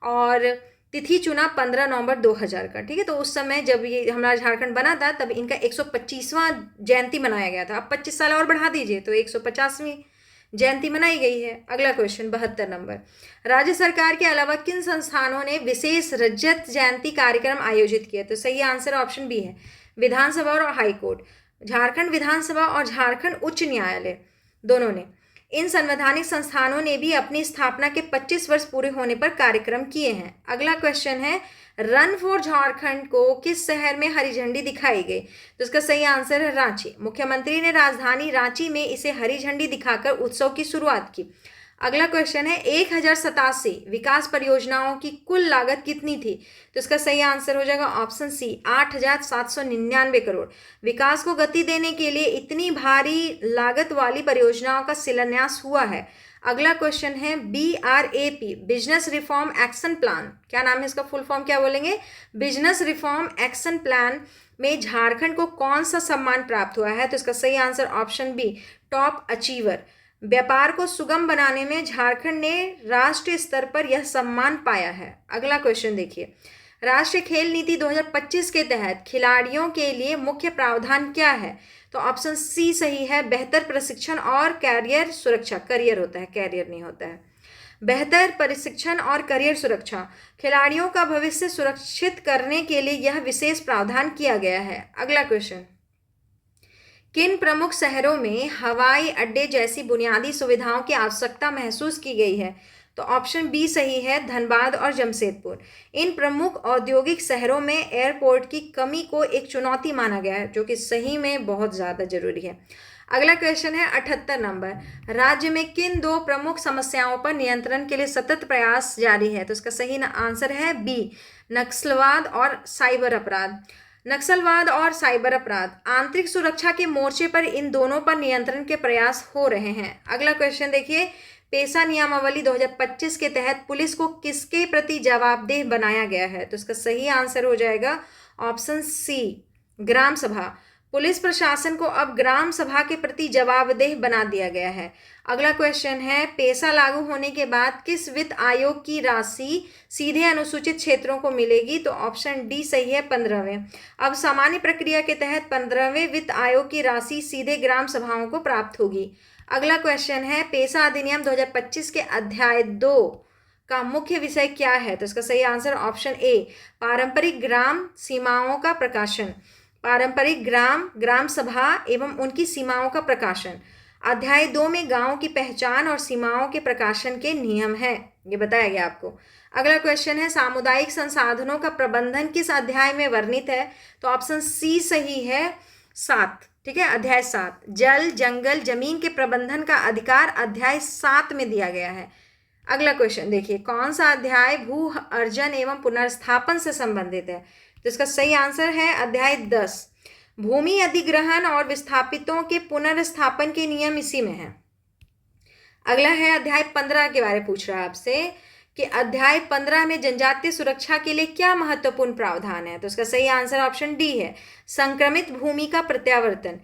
और तिथि चुना 15 नवंबर 2000 का। ठीक है, तो उस समय जब ये हमारा झारखंड बना था तब इनका 125वां जयंती मनाया गया था। अब 25 साल और बढ़ा दीजिए तो 150वीं जयंती मनाई गई है। अगला क्वेश्चन 72 नंबर, राज्य सरकार के अलावा किन संस्थानों ने विशेष रजत जयंती कार्यक्रम आयोजित किया? तो सही आंसर ऑप्शन बी है, विधानसभा और हाईकोर्ट। झारखंड विधानसभा और झारखंड उच्च न्यायालय दोनों ने, इन संवैधानिक संस्थानों ने भी अपनी स्थापना के 25 वर्ष पूरे होने पर कार्यक्रम किए हैं। अगला क्वेश्चन है, रन फॉर झारखंड को किस शहर में हरी झंडी दिखाई गई? तो इसका सही आंसर है रांची। मुख्यमंत्री ने राजधानी रांची में इसे हरी झंडी दिखाकर उत्सव की शुरुआत की। अगला क्वेश्चन है, 1087 विकास परियोजनाओं की कुल लागत कितनी थी? तो इसका सही आंसर हो जाएगा ऑप्शन सी, 8,799 करोड़। विकास को गति देने के लिए इतनी भारी लागत वाली परियोजनाओं का शिलान्यास हुआ है। अगला क्वेश्चन है, BRAP business reform action plan, क्या नाम है इसका फुल फॉर्म, क्या बोलेंगे? बिजनेस रिफॉर्म एक्शन प्लान में झारखंड को कौन सा सम्मान प्राप्त हुआ है? तो इसका सही answer option B, top achiever. व्यापार को सुगम बनाने में झारखंड ने राष्ट्रीय स्तर पर यह सम्मान पाया है। अगला क्वेश्चन देखिए, राष्ट्रीय खेल नीति 2025 के तहत खिलाड़ियों के लिए मुख्य प्रावधान क्या है? तो ऑप्शन सी सही है, बेहतर प्रशिक्षण और कैरियर सुरक्षा। करियर होता है, कैरियर नहीं होता है। बेहतर प्रशिक्षण और करियर सुरक्षा, खिलाड़ियों का भविष्य सुरक्षित करने के लिए यह विशेष प्रावधान किया गया है। अगला क्वेश्चन, किन प्रमुख शहरों में हवाई अड्डे जैसी बुनियादी सुविधाओं की आवश्यकता महसूस की गई है? तो ऑप्शन बी सही है, धनबाद और जमशेदपुर। इन प्रमुख औद्योगिक शहरों में एयरपोर्ट की कमी को एक चुनौती माना गया है, जो कि सही में बहुत ज़्यादा जरूरी है। अगला क्वेश्चन है 78 नंबर। राज्य में किन दो प्रमुख समस्याओं पर नियंत्रण के लिए सतत प्रयास जारी है? तो इसका सही आंसर है बी, नक्सलवाद और साइबर अपराध। नक्सलवाद और साइबर अपराध, आंतरिक सुरक्षा के मोर्चे पर इन दोनों पर नियंत्रण के प्रयास हो रहे हैं। अगला क्वेश्चन देखिए, पेशा नियमावली 2025 के तहत पुलिस को किसके प्रति जवाबदेह बनाया गया है? तो इसका सही आंसर हो जाएगा ऑप्शन सी, ग्राम सभा। पुलिस प्रशासन को अब ग्राम सभा के प्रति जवाबदेह बना दिया गया है। अगला क्वेश्चन है, पेशा लागू होने के बाद किस वित्त आयोग की राशि सीधे अनुसूचित क्षेत्रों को मिलेगी? तो ऑप्शन डी सही है, 15वें। अब सामान्य प्रक्रिया के तहत 15वें वित्त आयोग की राशि सीधे ग्राम सभाओं को प्राप्त होगी। अगला क्वेश्चन है, पेशा अधिनियम 2025 के अध्याय 2 का मुख्य विषय क्या है? तो इसका सही आंसर ऑप्शन ए, पारंपरिक ग्राम सीमाओं का प्रकाशन। पारंपरिक ग्राम सभा एवं उनकी सीमाओं का प्रकाशन। अध्याय 2 में गांव की पहचान और सीमाओं के प्रकाशन के नियम है, ये बताया गया आपको। अगला क्वेश्चन है, सामुदायिक संसाधनों का प्रबंधन किस अध्याय में वर्णित है? तो ऑप्शन सी सही है, 7। ठीक है, अध्याय 7। जल, जंगल, जमीन के प्रबंधन का अधिकार अध्याय 7 में दिया गया है। अगला क्वेश्चन देखिए, कौन सा अध्याय भू अर्जन एवं पुनर्स्थापन से संबंधित है? तो इसका सही आंसर है अध्याय 10। भूमि अधिग्रहण और विस्थापितों के पुनर्स्थापन के नियम इसी में है। अगला है अध्याय 15 के बारे में पूछ रहा है आपसे कि अध्याय 15 में जनजातीय सुरक्षा के लिए क्या महत्वपूर्ण प्रावधान है? तो इसका सही आंसर ऑप्शन डी है, संक्रमित भूमि का प्रत्यावर्तन।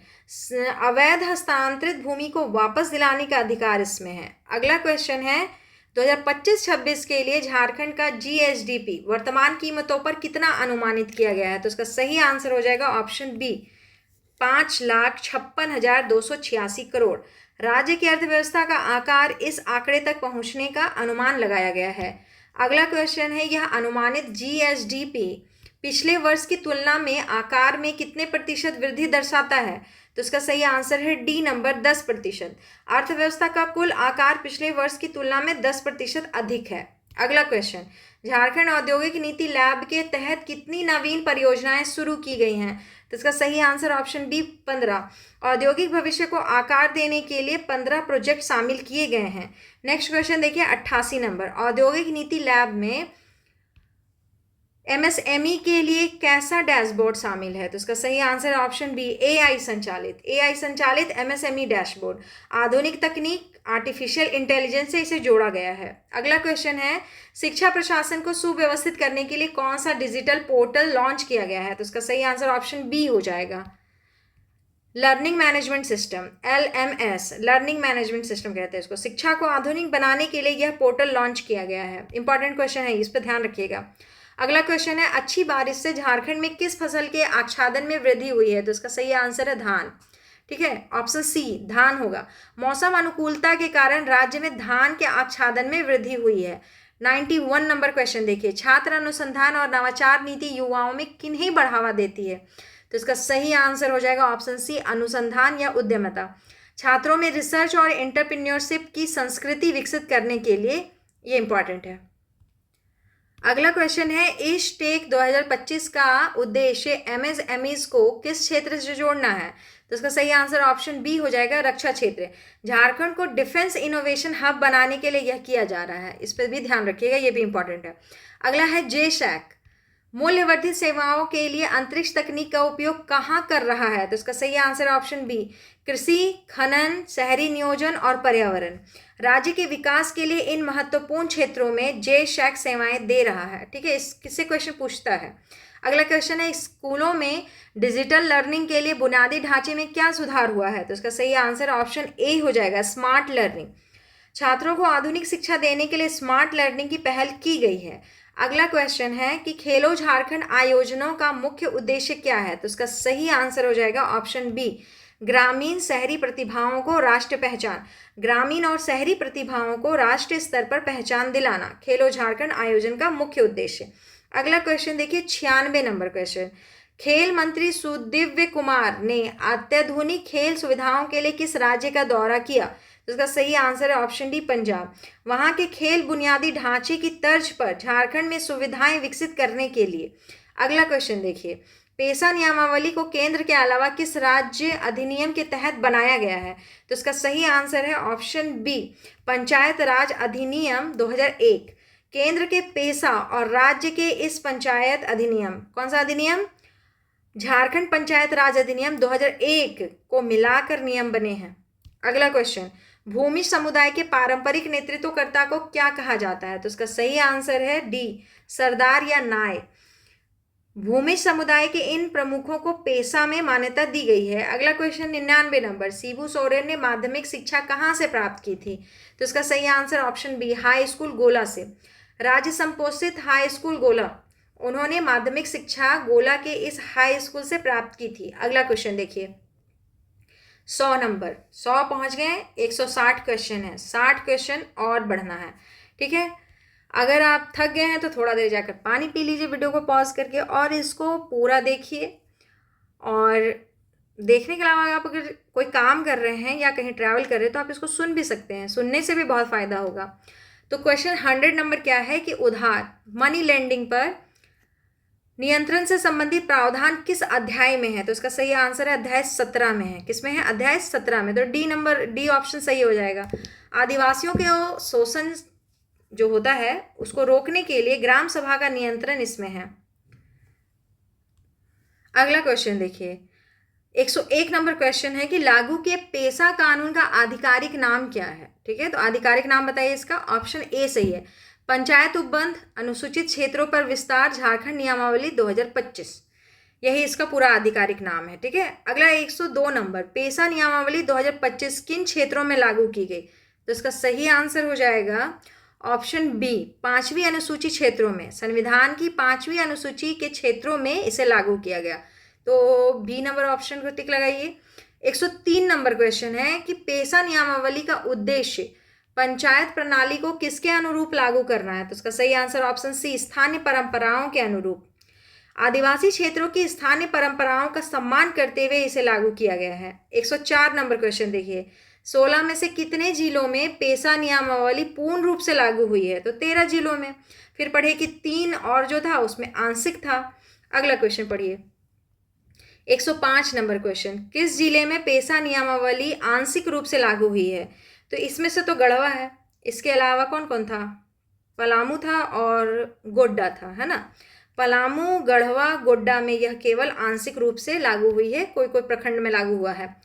अवैध हस्तांतरित भूमि को वापस दिलाने का अधिकार इसमें है। अगला क्वेश्चन है, 2025-26 के लिए झारखंड का जीएसडीपी वर्तमान कीमतों पर कितना अनुमानित किया गया है? तो इसका सही आंसर हो जाएगा ऑप्शन बी, 5,56,286 करोड़। राज्य की अर्थव्यवस्था का आकार इस आंकड़े तक पहुंचने का अनुमान लगाया गया है। अगला क्वेश्चन है, यह अनुमानित जीएसडीपी पिछले वर्ष की तुलना में आकार में कितने प्रतिशत वृद्धि दर्शाता है? तो इसका सही आंसर है डी नंबर, 10%। अर्थव्यवस्था का कुल आकार पिछले वर्ष की तुलना में 10% अधिक है। अगला क्वेश्चन, झारखंड औद्योगिक नीति लैब के तहत कितनी नवीन परियोजनाएं शुरू की गई हैं? तो इसका सही आंसर ऑप्शन बी, 15। औद्योगिक भविष्य को आकार देने के लिए 15 प्रोजेक्ट शामिल किए गए हैं। नेक्स्ट क्वेश्चन देखिए, 88 नंबर। औद्योगिक नीति लैब में एमएसएमई के लिए कैसा डैशबोर्ड शामिल है? तो इसका सही आंसर ऑप्शन बी, एआई संचालित एमएसएमई डैशबोर्ड। आधुनिक तकनीक आर्टिफिशियल इंटेलिजेंस से इसे जोड़ा गया है। अगला क्वेश्चन है, शिक्षा प्रशासन को सुव्यवस्थित करने के लिए कौन सा डिजिटल पोर्टल लॉन्च किया गया है? तो इसका सही आंसर ऑप्शन बी हो जाएगा, learning management system, LMS, learning management system कहते हैं इसको। शिक्षा को आधुनिक बनाने के लिए यह पोर्टल लॉन्च किया गया है। इंपॉर्टेंट क्वेश्चन है, इस पर ध्यान रखिएगा। अगला क्वेश्चन है, अच्छी बारिश से झारखंड में किस फसल के आच्छादन में वृद्धि हुई है? तो इसका सही आंसर है धान। ठीक है, ऑप्शन सी, धान होगा। मौसम अनुकूलता के कारण राज्य में धान के आच्छादन में वृद्धि हुई है। 91 नंबर क्वेश्चन देखिए, छात्र अनुसंधान और नवाचार नीति युवाओं में किन्हें बढ़ावा देती है? तो इसका सही आंसर हो जाएगा ऑप्शन सी, अनुसंधान या उद्यमता। छात्रों में रिसर्च और एंटरप्रेन्योरशिप की संस्कृति विकसित करने के लिए ये इंपॉर्टेंट है। अगला क्वेश्चन है, ईस्ट टेक 2025 का उद्देश्य एमएसएमईज को किस क्षेत्र से जोड़ना है? तो इसका सही आंसर ऑप्शन बी हो जाएगा, रक्षा क्षेत्र। झारखंड को डिफेंस इनोवेशन हब बनाने के लिए यह किया जा रहा है, इस पर भी ध्यान रखिएगा, ये भी इंपॉर्टेंट है। अगला है जेशैक, मूल्यवर्धित सेवाओं के लिए अंतरिक्ष तकनीक का उपयोग कहाँ कर रहा है? तो इसका सही आंसर ऑप्शन बी, कृषि, खनन, शहरी नियोजन और पर्यावरण। राज्य के विकास के लिए इन महत्वपूर्ण क्षेत्रों में जेशैक सेवाएं दे रहा है। ठीक है, इससे क्वेश्चन पूछता है। अगला क्वेश्चन है, स्कूलों में डिजिटल लर्निंग के लिए बुनियादी ढांचे में क्या सुधार हुआ है? तो इसका सही आंसर ऑप्शन ए हो जाएगा, स्मार्ट लर्निंग। छात्रों को आधुनिक शिक्षा देने के लिए स्मार्ट लर्निंग की पहल की गई है। अगला क्वेश्चन है कि खेलो झारखंड आयोजनों का मुख्य उद्देश्य क्या है? तो इसका सही आंसर हो जाएगा ऑप्शन बी, ग्रामीण शहरी प्रतिभाओं को राष्ट्रीय पहचान। ग्रामीण और शहरी प्रतिभाओं को राष्ट्रीय स्तर पर पहचान दिलाना खेलो झारखंड आयोजन का मुख्य उद्देश्य। अगला क्वेश्चन देखिए, 96 नंबर क्वेश्चन। खेल मंत्री सुदिव्य कुमार ने अत्याधुनिक खेल सुविधाओं के लिए किस राज्य का दौरा किया? तो इसका सही आंसर है ऑप्शन डी पंजाब। वहाँ के खेल बुनियादी ढांचे की तर्ज पर झारखंड में सुविधाएं विकसित करने के लिए। अगला क्वेश्चन देखिए, पेशा नियमावली को केंद्र के अलावा किस राज्य अधिनियम के तहत बनाया गया है? तो इसका सही आंसर है ऑप्शन बी पंचायत राज अधिनियम 2001। केंद्र के पेशा और राज्य के इस पंचायत अधिनियम, कौन सा अधिनियम? झारखंड पंचायत राज अधिनियम 2001 को मिलाकर नियम बने हैं। अगला क्वेश्चन, भूमि समुदाय के पारंपरिक नेतृत्वकर्ता को क्या कहा जाता है? तो इसका सही आंसर है डी सरदार या नाय। भूमि समुदाय के इन प्रमुखों को पेशा में मान्यता दी गई है। अगला क्वेश्चन 99 नंबर, शिबू सोरेन ने माध्यमिक शिक्षा कहाँ से प्राप्त की थी? तो इसका सही answer option B high school Gola से। राज्य संपोषित हाई स्कूल गोला, उन्होंने माध्यमिक शिक्षा गोला के इस हाई स्कूल से प्राप्त की थी। अगला क्वेश्चन देखिए, 100 नंबर, 100 पहुंच गए, 160 क्वेश्चन है, 60 क्वेश्चन और बढ़ना है, ठीक है। अगर आप थक गए हैं तो थोड़ा देर जाकर पानी पी लीजिए वीडियो को पॉज करके और इसको पूरा देखिए। और देखने के अलावा आप अगर कोई काम कर रहे हैं या कहीं ट्रैवल कर रहे हैं तो आप इसको सुन भी सकते हैं, सुनने से भी बहुत फ़ायदा होगा। तो क्वेश्चन 100 नंबर क्या है कि उधार मनी लेंडिंग पर नियंत्रण से संबंधित प्रावधान किस अध्याय में है? तो इसका सही आंसर है अध्याय 17 में है। किस में है? अध्याय 17 में। तो डी ऑप्शन सही हो जाएगा। आदिवासियों के शोषण जो होता है उसको रोकने के लिए ग्राम सभा का नियंत्रण इसमें है। अगला क्वेश्चन देखिए, 101 नंबर क्वेश्चन है कि लागू के पेशा कानून का आधिकारिक नाम क्या है? ठीक है, तो आधिकारिक नाम बताइए इसका। ऑप्शन ए सही है, पंचायत उपबंध अनुसूचित क्षेत्रों पर विस्तार झारखंड नियमावली 2025, यही इसका पूरा आधिकारिक नाम है। ठीक है, अगला 102 नंबर, पेशा नियमावली 2025 किन क्षेत्रों में लागू की गई? तो इसका सही आंसर हो जाएगा ऑप्शन बी 5वीं अनुसूची क्षेत्रों में। संविधान की 5वीं अनुसूची के क्षेत्रों में इसे लागू किया गया। तो बी नंबर ऑप्शन को टिक लगाइए। 103 नंबर क्वेश्चन है कि पेशा नियमावली का उद्देश्य पंचायत प्रणाली को किसके अनुरूप लागू करना है? तो इसका सही आंसर ऑप्शन सी स्थानीय परंपराओं के अनुरूप। आदिवासी क्षेत्रों की स्थानीय परंपराओं का सम्मान करते हुए इसे लागू किया गया है। 104 नंबर क्वेश्चन देखिए, 16 में से कितने जिलों में पेशा नियमावली पूर्ण रूप से लागू हुई है? तो 13 जिलों में। फिर पढ़े कि 3 और जो था उसमें आंशिक था। अगला क्वेश्चन पढ़िए, 105 नंबर क्वेश्चन, किस जिले में पेशा नियमावली आंशिक रूप से लागू हुई है? तो इसमें से तो गढ़वा है, इसके अलावा कौन कौन था? पलामू था और गोड्डा था, है ना। पलामू, गढ़वा, गोड्डा में यह केवल आंशिक रूप से लागू हुई है, कोई कोई प्रखंड में लागू हुआ है।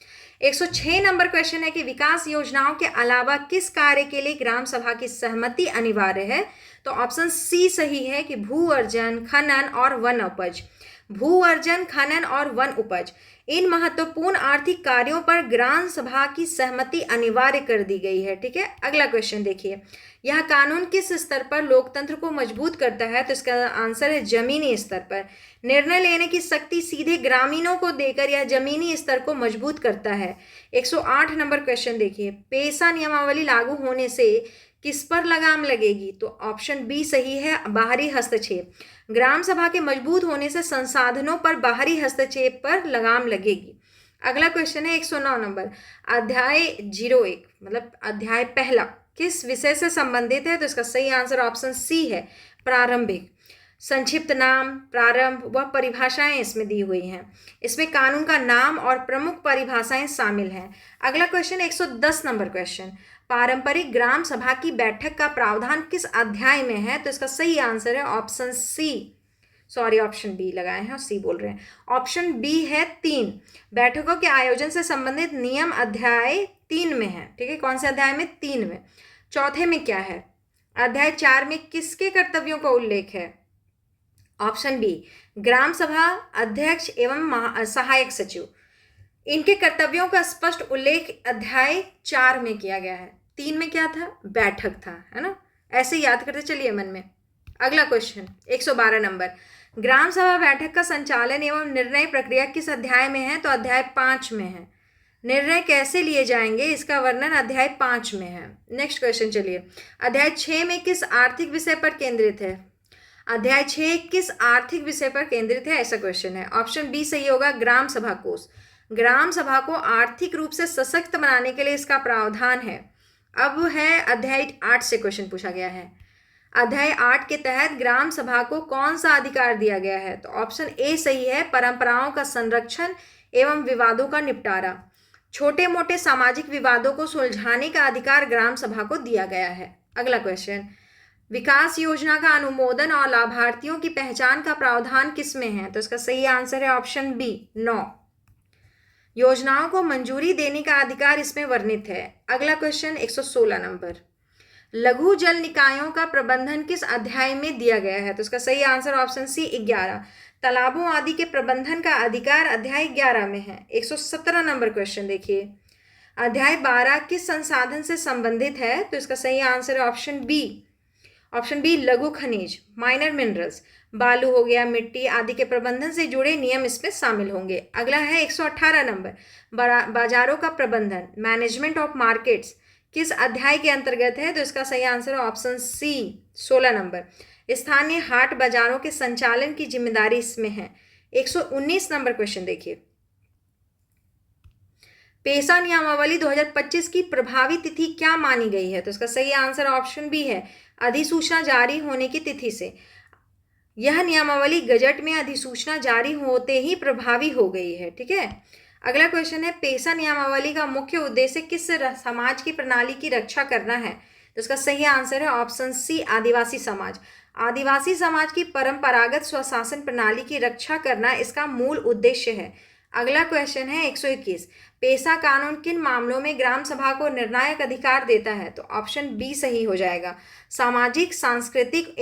106 नंबर क्वेश्चन है कि विकास योजनाओं के अलावा किस कार्य के लिए ग्राम सभा की सहमति अनिवार्य है? तो ऑप्शन सी सही है कि भू अर्जन, खनन और वन उपज। भू अर्जन, खनन और वन उपज, इन महत्वपूर्ण आर्थिक कार्यों पर ग्राम सभा की सहमति अनिवार्य कर दी गई है। ठीक है, अगला क्वेश्चन देखिए, यह कानून किस स्तर पर लोकतंत्र को मजबूत करता है? तो इसका आंसर है जमीनी स्तर पर। निर्णय लेने की शक्ति सीधे ग्रामीणों को देकर यह जमीनी स्तर को मजबूत करता है। 108 नंबर क्वेश्चन देखिए, पेशा नियमावली लागू होने से किस पर लगाम लगेगी? तो ऑप्शन बी सही है, बाहरी हस्तक्षेप। ग्राम सभा के मजबूत होने से संसाधनों पर बाहरी हस्तक्षेप पर लगाम लगेगी। अगला क्वेश्चन है 109 नंबर, अध्याय 01 मतलब अध्याय पहला किस विषय से संबंधित है? तो इसका सही आंसर ऑप्शन सी है, प्रारंभिक। संक्षिप्त नाम, प्रारंभ व परिभाषाएं इसमें दी हुई हैं। इसमें कानून का नाम और प्रमुख परिभाषाएं शामिल हैं। अगला क्वेश्चन 110 नंबर क्वेश्चन, पारंपरिक ग्राम सभा की बैठक का प्रावधान किस अध्याय में है? तो इसका सही आंसर है option C, sorry option B लगाए हैं और सी बोल रहे हैं। ऑप्शन बी है 3, बैठकों के आयोजन से संबंधित नियम अध्याय 3 में है। ठीक है, कौन से अध्याय में? 3 में। चौथे में क्या है? अध्याय 4 में किसके कर्तव्यों का उल्लेख है? ऑप्शन बी, ग्राम सभा अध्यक्ष एवं सहायक सचिव, इनके कर्तव्यों का स्पष्ट उल्लेख अध्याय 4 में किया गया है। 3 में क्या था? बैठक था, है ना। ऐसे याद करते चलिए मन में। अगला क्वेश्चन 112 नंबर, ग्राम सभा बैठक का संचालन एवं निर्णय प्रक्रिया किस अध्याय में है? तो अध्याय 5 में है। निर्णय कैसे लिए जाएंगे इसका वर्णन अध्याय 5 में है। नेक्स्ट क्वेश्चन चलिए, अध्याय 6 में किस आर्थिक विषय पर केंद्रित है? अध्याय 6 किस आर्थिक विषय पर केंद्रित है, ऐसा क्वेश्चन है। ऑप्शन बी सही होगा, ग्राम सभा कोष। ग्राम सभा को आर्थिक रूप से सशक्त बनाने के लिए इसका प्रावधान है। अब है अध्याय 8 से क्वेश्चन पूछा गया है। अध्याय 8 के तहत ग्राम सभा को कौन सा अधिकार दिया गया है? तो ऑप्शन ए सही है, परंपराओं का संरक्षण एवं विवादों का निपटारा। छोटे मोटे सामाजिक विवादों को सुलझाने का अधिकार ग्राम सभा को दिया गया है। अगला क्वेश्चन, विकास योजना का अनुमोदन और लाभार्थियों की पहचान का प्रावधान किसमें है? तो इसका सही आंसर है ऑप्शन बी 9। योजनाओं को मंजूरी देने का अधिकार इसमें वर्णित है। अगला क्वेश्चन 116 नंबर, लघु जल निकायों का प्रबंधन किस अध्याय में दिया गया है? तो इसका सही आंसर ऑप्शन सी 11। तालाबों आदि के प्रबंधन का अधिकार अध्याय 11 में है। 117 नंबर क्वेश्चन देखिए, अध्याय 12 किस संसाधन से संबंधित है? तो इसका सही आंसर है ऑप्शन बी लघु खनिज, माइनर मिनरल्स। बालू हो गया, मिट्टी आदि के प्रबंधन से जुड़े नियम इसमें शामिल होंगे। अगला है 118 नंबर, बाजारों का प्रबंधन, मैनेजमेंट ऑफ मार्केट्स किस अध्याय के अंतर्गत है? तो इसका सही आंसर है ऑप्शन सी 16 नंबर। स्थानीय हाट बाजारों के संचालन की जिम्मेदारी इसमें है। 119 नंबर क्वेश्चन देखिए, पेशा नियमावली 2025 की प्रभावी तिथि क्या मानी गई है? तो इसका सही आंसर ऑप्शन बी है, अधिसूचना जारी होने की तिथि से। यह नियमावली गजट में अधिसूचना जारी होते ही प्रभावी हो गई है। ठीक है, अगला क्वेश्चन है, पेशा नियमावली का मुख्य उद्देश्य किस समाज की प्रणाली की रक्षा करना है? तो इसका सही आंसर है ऑप्शन सी आदिवासी समाज। आदिवासी समाज की परंपरागत स्वशासन प्रणाली की रक्षा करना इसका मूल उद्देश्य है। अगला क्वेश्चन है 121, पेशा कानून किन मामलों में ग्राम सभा को निर्णायक अधिकार देता है? तो ऑप्शन बी सही हो जाएगा, सामाजिक सांस्कृतिक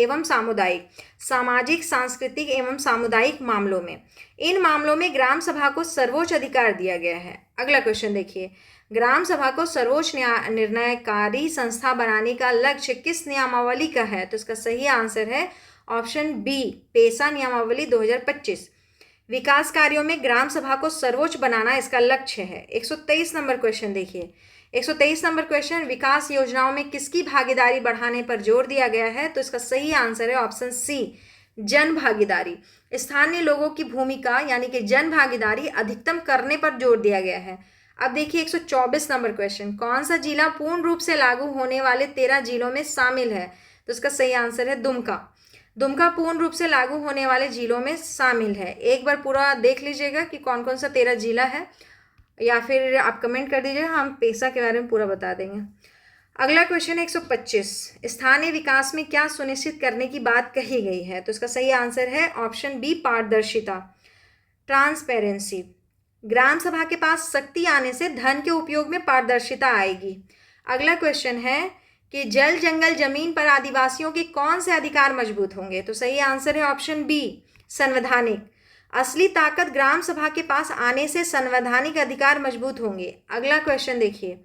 एवं सामुदायिक मामलों में। इन मामलों में ग्राम सभा को सर्वोच्च अधिकार दिया गया है। अगला क्वेश्चन देखिए, ग्राम सभा को सर्वोच्च निर्णयकारी संस्था बनाने का लक्ष्य किस नियमावली का है? तो इसका सही आंसर है ऑप्शन बी पेशा नियमावली 2025। विकास कार्यों में ग्राम सभा को सर्वोच्च बनाना इसका लक्ष्य है। 123 नंबर क्वेश्चन देखिए, 123 नंबर क्वेश्चन, विकास योजनाओं में किसकी भागीदारी बढ़ाने पर जोर दिया गया है? तो इसका सही आंसर है ऑप्शन सी जन भागीदारी। स्थानीय लोगों की भूमिका यानी कि जन भागीदारी अधिकतम करने पर जोर दिया गया है। अब देखिए 124 नंबर क्वेश्चन, कौन सा जिला पूर्ण रूप से लागू होने वाले 13 जिलों में शामिल है? तो इसका सही आंसर है दुमका। दुमका पूर्ण रूप से लागू होने वाले जिलों में शामिल है। एक बार पूरा देख लीजिएगा कि कौन कौन सा 13 जिला है, या फिर आप कमेंट कर दीजिएगा, हम पेशा के बारे में पूरा बता देंगे। अगला क्वेश्चन है 125, स्थानीय विकास में क्या सुनिश्चित करने की बात कही गई है? तो इसका सही आंसर है ऑप्शन बी पारदर्शिता, ट्रांसपेरेंसी। ग्राम सभा के पास शक्ति आने से धन के उपयोग में पारदर्शिता आएगी। अगला क्वेश्चन है कि जल जंगल जमीन पर आदिवासियों के कौन से अधिकार मजबूत होंगे? तो सही आंसर है ऑप्शन बी संवैधानिक। असली ताकत ग्राम सभा के पास आने से संवैधानिक अधिकार मजबूत होंगे। अगला क्वेश्चन देखिए,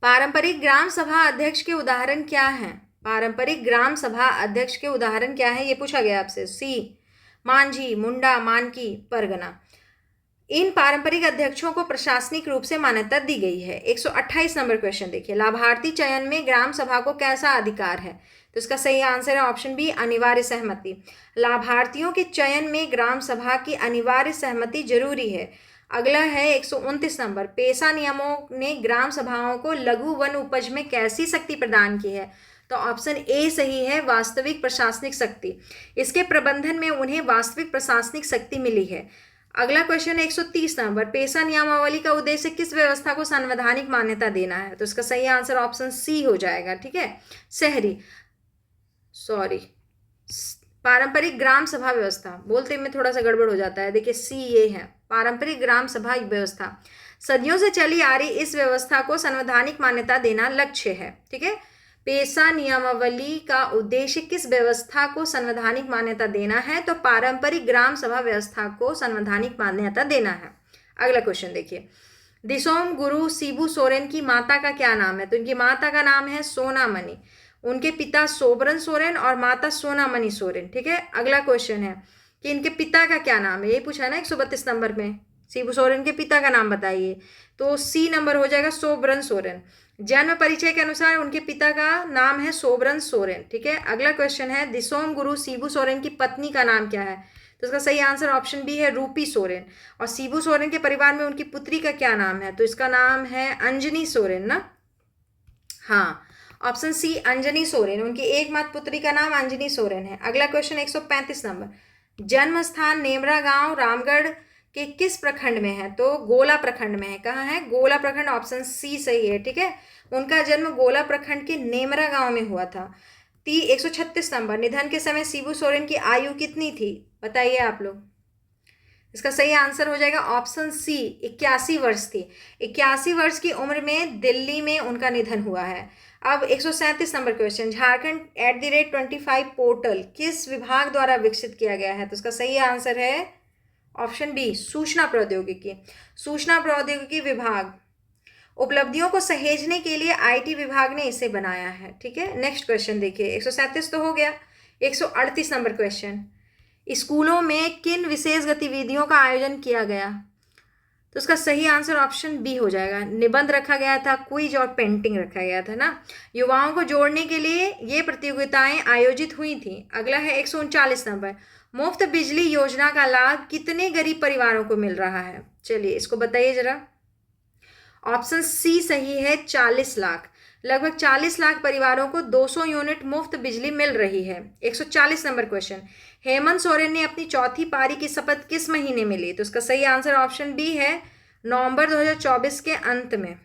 पारंपरिक ग्राम सभा अध्यक्ष के उदाहरण क्या हैं? पारंपरिक ग्राम सभा अध्यक्ष के उदाहरण क्या है, ये पूछा गया आपसे। सी मांझी, मुंडा, मानकी, परगना। इन पारंपरिक अध्यक्षों को प्रशासनिक रूप से मान्यता दी गई है। 128 नंबर क्वेश्चन देखिए, लाभार्थी चयन में ग्राम सभा को कैसा अधिकार है? तो इसका सही आंसर है ऑप्शन बी अनिवार्य सहमति। लाभार्थियों के चयन में ग्राम सभा की अनिवार्य सहमति जरूरी है। अगला है 129 नंबर, पेशा नियमों ने ग्राम सभाओं को लघु वन उपज में कैसी शक्ति प्रदान की है? तो ऑप्शन ए सही है, वास्तविक प्रशासनिक शक्ति। इसके प्रबंधन में उन्हें वास्तविक प्रशासनिक शक्ति मिली है। अगला क्वेश्चन है 130 नंबर, पेशा नियमावली का उद्देश्य किस व्यवस्था को संवैधानिक मान्यता देना है? तो इसका सही आंसर ऑप्शन सी हो जाएगा। ठीक है, पारंपरिक ग्राम सभा व्यवस्था बोलते में थोड़ा सा गड़बड़ हो जाता है। देखिए सी ये है पारंपरिक ग्राम सभा व्यवस्था। सदियों से चली आ रही इस व्यवस्था को संवैधानिक मान्यता देना लक्ष्य है। ठीक है, पेशा नियमावली का उद्देश्य किस व्यवस्था को संवैधानिक मान्यता देना है? तो पारंपरिक ग्राम सभा व्यवस्था को संवैधानिक मान्यता देना है। अगला क्वेश्चन देखिए, दिसोम गुरु शिबू सोरेन की माता का क्या नाम है? तो इनकी माता का नाम है सोनामणि, उनके पिता सोबरन सोरेन और माता सोनामणि सोरेन। ठीक है, अगला क्वेश्चन है कि इनके पिता का क्या नाम है, ये पूछा ना 132 नंबर में, शिबू सोरेन के पिता का नाम बताइए। तो सी नंबर हो जाएगा सोबरन सोरेन। जन्म परिचय के अनुसार उनके पिता का नाम है सोबरन सोरेन। ठीक है, अगला क्वेश्चन है दिसोम गुरु शिबू सोरेन की पत्नी का नाम क्या है? तो इसका सही आंसर ऑप्शन बी है रूपी सोरेन। और शिबू सोरेन के परिवार में उनकी पुत्री का क्या नाम है? तो इसका नाम है अंजनी सोरेन ना। हाँ, ऑप्शन सी अंजनी सोरेन, उनकी एकमात्र पुत्री का नाम अंजनी सोरेन है। अगला क्वेश्चन 135 नंबर, जन्म स्थान नेमरा गांव रामगढ़ के किस प्रखंड में है? तो गोला प्रखंड में है। कहाँ है? गोला प्रखंड, ऑप्शन सी सही है। ठीक है, उनका जन्म गोला प्रखंड के नेमरा गांव में हुआ था। 136 नंबर, निधन के समय शिबू सोरेन की आयु कितनी थी? बताइए आप लोग। इसका सही आंसर हो जाएगा ऑप्शन सी, 81 वर्ष थी। 81 वर्ष की उम्र में दिल्ली में उनका निधन हुआ है। अब 137 नंबर क्वेश्चन, झारखंड @25 पोर्टल किस विभाग द्वारा विकसित किया गया है? तो इसका सही आंसर है ऑप्शन बी, सूचना प्रौद्योगिकी। सूचना प्रौद्योगिकी विभाग उपलब्धियों को सहेजने के लिए आईटी विभाग ने इसे बनाया है। ठीक है, नेक्स्ट क्वेश्चन देखिए, 137 तो हो गया। 138 नंबर क्वेश्चन, स्कूलों में किन विशेष गतिविधियों का आयोजन किया गया? तो उसका सही आंसर ऑप्शन बी हो जाएगा, निबंध रखा गया था, क्विज और पेंटिंग रखा गया था ना। युवाओं को जोड़ने के लिए ये प्रतियोगिताएं आयोजित हुई थी। अगला है 139 नंबर, मुफ्त बिजली योजना का लाभ कितने गरीब परिवारों को मिल रहा है? चलिए इसको बताइए जरा। ऑप्शन सी सही है, 40 लाख। लगभग 40 लाख परिवारों को 200 यूनिट मुफ्त बिजली मिल रही है। 140 नंबर क्वेश्चन, हेमंत सोरेन ने अपनी चौथी पारी की शपथ किस महीने में ली? तो उसका सही आंसर ऑप्शन बी है, नवंबर 2024 के अंत में।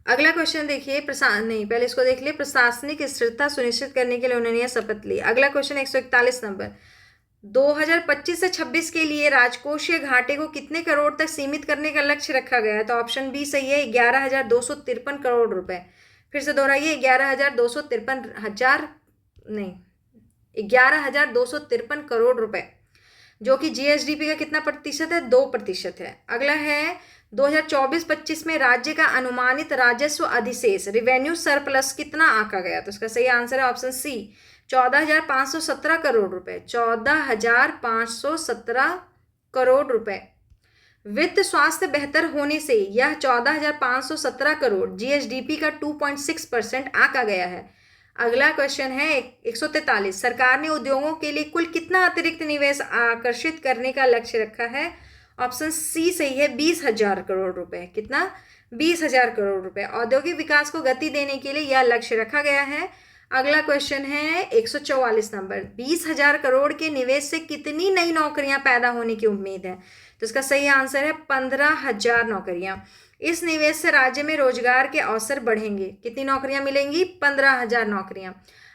अगला क्वेश्चन देखिए, पहले इसको देख लिए, प्रशासनिक स्थिरता सुनिश्चित करने के लिए उन्होंने यह शपथ ली। अगला क्वेश्चन 141 नंबर, 2025 से 26 के लिए राजकोषीय घाटे को कितने करोड़ तक सीमित करने का लक्ष्य रखा गया है? तो ऑप्शन बी सही है, 11,253 करोड़ रुपए। फिर से दोहराइए, 11,253 करोड़ रुपए, जो कि जीएसडीपी का कितना प्रतिशत है? 2% है। अगला है 2024-25 में राज्य का अनुमानित राजस्व अधिशेष रेवेन्यू सरप्लस कितना आंका गया? तो इसका सही आंसर है ऑप्शन सी, 14,517 करोड़ रुपए। 14,517 करोड़ रुपए। वित्त स्वास्थ्य बेहतर होने से यह 14,517 करोड़ जीएसडीपी का 2.6% आंका गया है। अगला क्वेश्चन है 143, सरकार ने उद्योगों के लिए कुल कितना अतिरिक्त निवेश आकर्षित करने का लक्ष्य रखा है? ऑप्शन सी सही है, 20,000 करोड़ रुपए। कितना? 20,000 करोड़ रुपए। औद्योगिक विकास को गति देने के लिए यह लक्ष्य रखा गया है। अगला क्वेश्चन है 144 नंबर, 20,000 करोड़ के निवेश से कितनी नई नौकरियां पैदा होने की उम्मीद है? तो इसका सही आंसर है 15,000 नौकरियां। इस निवेश से राज्य में रोजगार के अवसर बढ़ेंगे। कितनी नौकरियां मिलेंगी? 15,000 नौकरियां।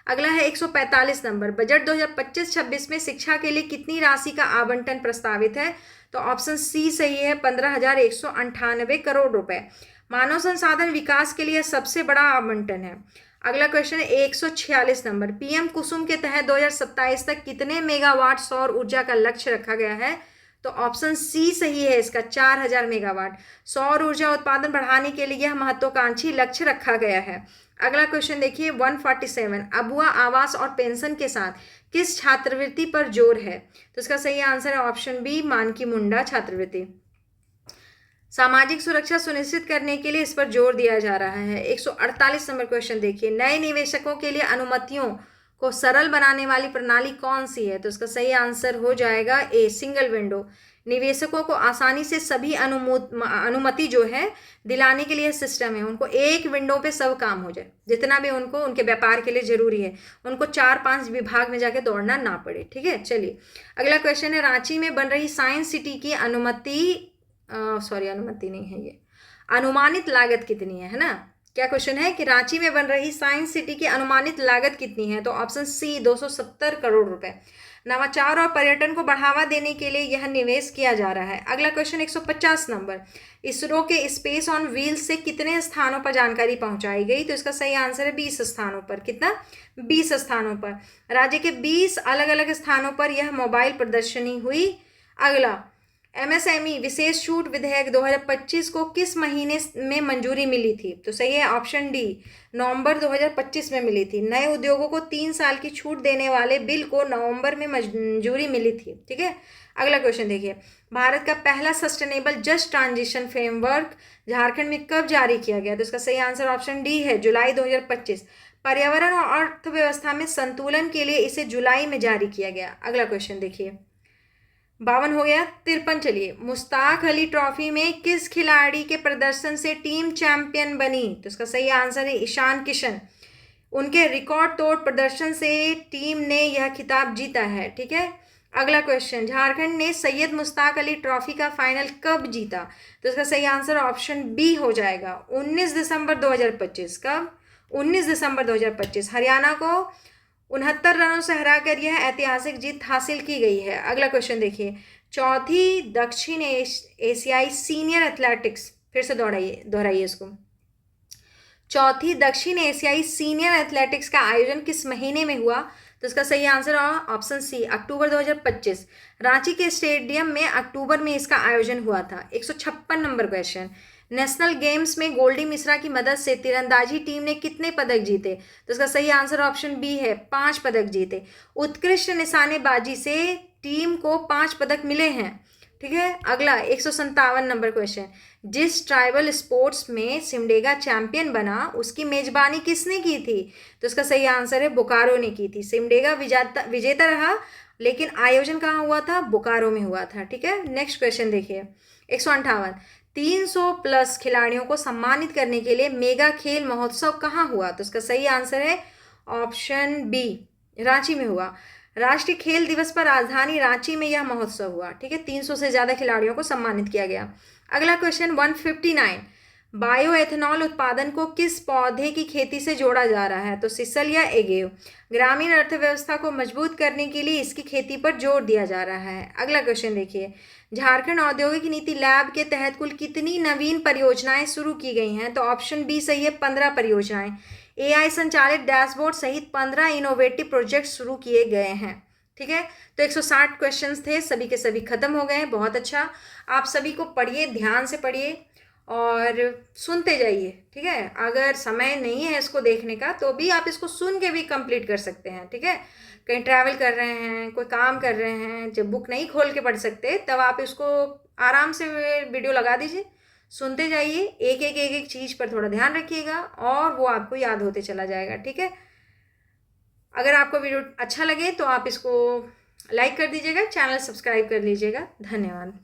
अगला है 145 नंबर, बजट 2025-26 में शिक्षा के लिए कितनी राशि का आवंटन प्रस्तावित है? तो ऑप्शन सी सही है, 15,198 करोड़ रुपए। मानव संसाधन विकास के लिए सबसे बड़ा आवंटन है। अगला क्वेश्चन है 146 नंबर, पीएम कुसुम के तहत 2027 तक कितने मेगावाट सौर ऊर्जा का लक्ष्य रखा गया है? तो ऑप्शन सी सही है, इसका 4,000 मेगावाट। सौर ऊर्जा उत्पादन बढ़ाने के लिए यह महत्वाकांक्षी लक्ष्य रखा गया है। अगला क्वेश्चन देखिए 147, अबुआ आवास और पेंशन के साथ किस छात्रवृत्ति पर जोर है? तो इसका सही आंसर है ऑप्शन बी, मानकी मुंडा छात्रवृत्ति। सामाजिक सुरक्षा सुनिश्चित करने के लिए इस पर जोर दिया जा रहा है। 148 नंबर क्वेश्चन देखिए, नए निवेशकों के लिए अनुमतियों को सरल बनाने वाली प्रणाली कौन सी है? तो इसका सही आंसर हो जाएगा ए, सिंगल विंडो। निवेशकों को आसानी से सभी अनुमति जो है दिलाने के लिए सिस्टम है, उनको एक विंडो पे सब काम हो जाए, जितना भी उनको उनके व्यापार के लिए जरूरी है, उनको 4-5 विभाग में जाके दौड़ना ना पड़े। ठीक है, चलिए अगला क्वेश्चन है, रांची में बन रही साइंस सिटी की अनुमति नहीं है, ये अनुमानित लागत कितनी है ना? क्या क्वेश्चन है कि रांची में बन रही साइंस सिटी की अनुमानित लागत कितनी है? तो ऑप्शन सी 270 करोड़ रुपए। नवाचार और पर्यटन को बढ़ावा देने के लिए यह निवेश किया जा रहा है। अगला क्वेश्चन 150 नंबर, इसरो के स्पेस ऑन व्हील्स से कितने स्थानों पर जानकारी पहुंचाई गई? तो इसका सही आंसर है 20 स्थानों पर। कितना? 20 स्थानों पर। राज्य के 20 अलग अलग स्थानों पर यह मोबाइल प्रदर्शनी हुई। अगला, एमएसएमई विशेष छूट विधेयक 2025 को किस महीने में मंजूरी मिली थी? तो सही है ऑप्शन डी, नवंबर 2025 में मिली थी। नए उद्योगों को 3 साल की छूट देने वाले बिल को नवंबर में मंजूरी मिली थी। ठीक है, अगला क्वेश्चन देखिए, भारत का पहला sustainable just transition framework Jharkhand में कब जारी किया गया? तो इसका सही आंसर ऑप्शन डी है, जुलाई 2025। पर्यावरण और अर्थव्यवस्था में संतुलन के लिए इसे जुलाई में जारी किया गया। अगला क्वेश्चन देखिए, 52 हो गया। 53 चलिए, मुश्ताक अली ट्रॉफी में किस खिलाड़ी के प्रदर्शन से टीम चैंपियन बनी? तो इसका सही आंसर है ईशान किशन। उनके रिकॉर्ड तोड़ प्रदर्शन से टीम ने यह खिताब जीता है। ठीक है, अगला क्वेश्चन, झारखंड ने सैयद मुश्ताक अली ट्रॉफी का फाइनल कब जीता? तो इसका सही आंसर ऑप्शन बी हो जाएगा, 19 दिसंबर 2025। कब? 19 दिसंबर 2025। हरियाणा को 69 रनों से हराकर यह ऐतिहासिक जीत हासिल की गई है। अगला क्वेश्चन देखिए, चौथी दक्षिण एशियाई सीनियर एथलेटिक्स, फिर से दोहराइए इसको, चौथी दक्षिण एशियाई सीनियर एथलेटिक्स का आयोजन किस महीने में हुआ? तो इसका सही आंसर ऑप्शन सी, अक्टूबर 2025। रांची के स्टेडियम में अक्टूबर में इसका आयोजन हुआ था। 156 नंबर क्वेश्चन, नेशनल गेम्स में गोल्डी मिश्रा की मदद से तीरंदाजी टीम ने कितने पदक जीते? तो इसका सही आंसर ऑप्शन बी है, 5 पदक जीते। उत्कृष्ट निशानेबाजी से टीम को 5 पदक मिले हैं। ठीक है, अगला 157 नंबर क्वेश्चन, जिस ट्राइबल स्पोर्ट्स में सिमडेगा चैंपियन बना उसकी मेजबानी किसने की थी? तो इसका सही आंसर है बोकारो ने की थी। सिमडेगा विजेता रहा, लेकिन आयोजन कहाँ हुआ था? बोकारो में हुआ था। ठीक है, नेक्स्ट क्वेश्चन देखिए, 158, 300 प्लस खिलाड़ियों को सम्मानित करने के लिए मेगा खेल महोत्सव कहाँ हुआ? तो इसका सही आंसर है ऑप्शन बी, रांची में हुआ। राष्ट्रीय खेल दिवस पर राजधानी रांची में यह महोत्सव हुआ। ठीक है, 300 से ज़्यादा खिलाड़ियों को सम्मानित किया गया। अगला क्वेश्चन 159, बायो एथेनॉल उत्पादन को किस पौधे की खेती से जोड़ा जा रहा है? तो सिसल या एगेव। ग्रामीण अर्थव्यवस्था को मजबूत करने के लिए इसकी खेती पर जोर दिया जा रहा है। अगला क्वेश्चन देखिए, झारखंड औद्योगिक नीति लैब के तहत कुल कितनी नवीन परियोजनाएं शुरू की गई हैं? तो ऑप्शन बी सही है, 15 परियोजनाएं। AI संचालित डैशबोर्ड सहित 15 इनोवेटिव प्रोजेक्ट शुरू किए गए हैं। ठीक है, तो 160 क्वेश्चंस थे, सभी के सभी खत्म हो गए हैं। बहुत अच्छा, आप सभी को पढ़िए, ध्यान से पढ़िए और सुनते जाइए। ठीक है, अगर समय नहीं है इसको देखने का तो भी आप इसको सुन के भी कंप्लीट कर सकते हैं। ठीक है, कहीं ट्रैवल कर रहे हैं, कोई काम कर रहे हैं, जब बुक नहीं खोल के पढ़ सकते तब आप इसको आराम से वीडियो लगा दीजिए, सुनते जाइए, एक एक चीज़ पर थोड़ा ध्यान रखिएगा और वो आपको याद होते चला जाएगा। ठीक है, अगर आपको वीडियो अच्छा लगे तो आप इसको लाइक कर दीजिएगा, चैनल सब्सक्राइब कर लीजिएगा। धन्यवाद।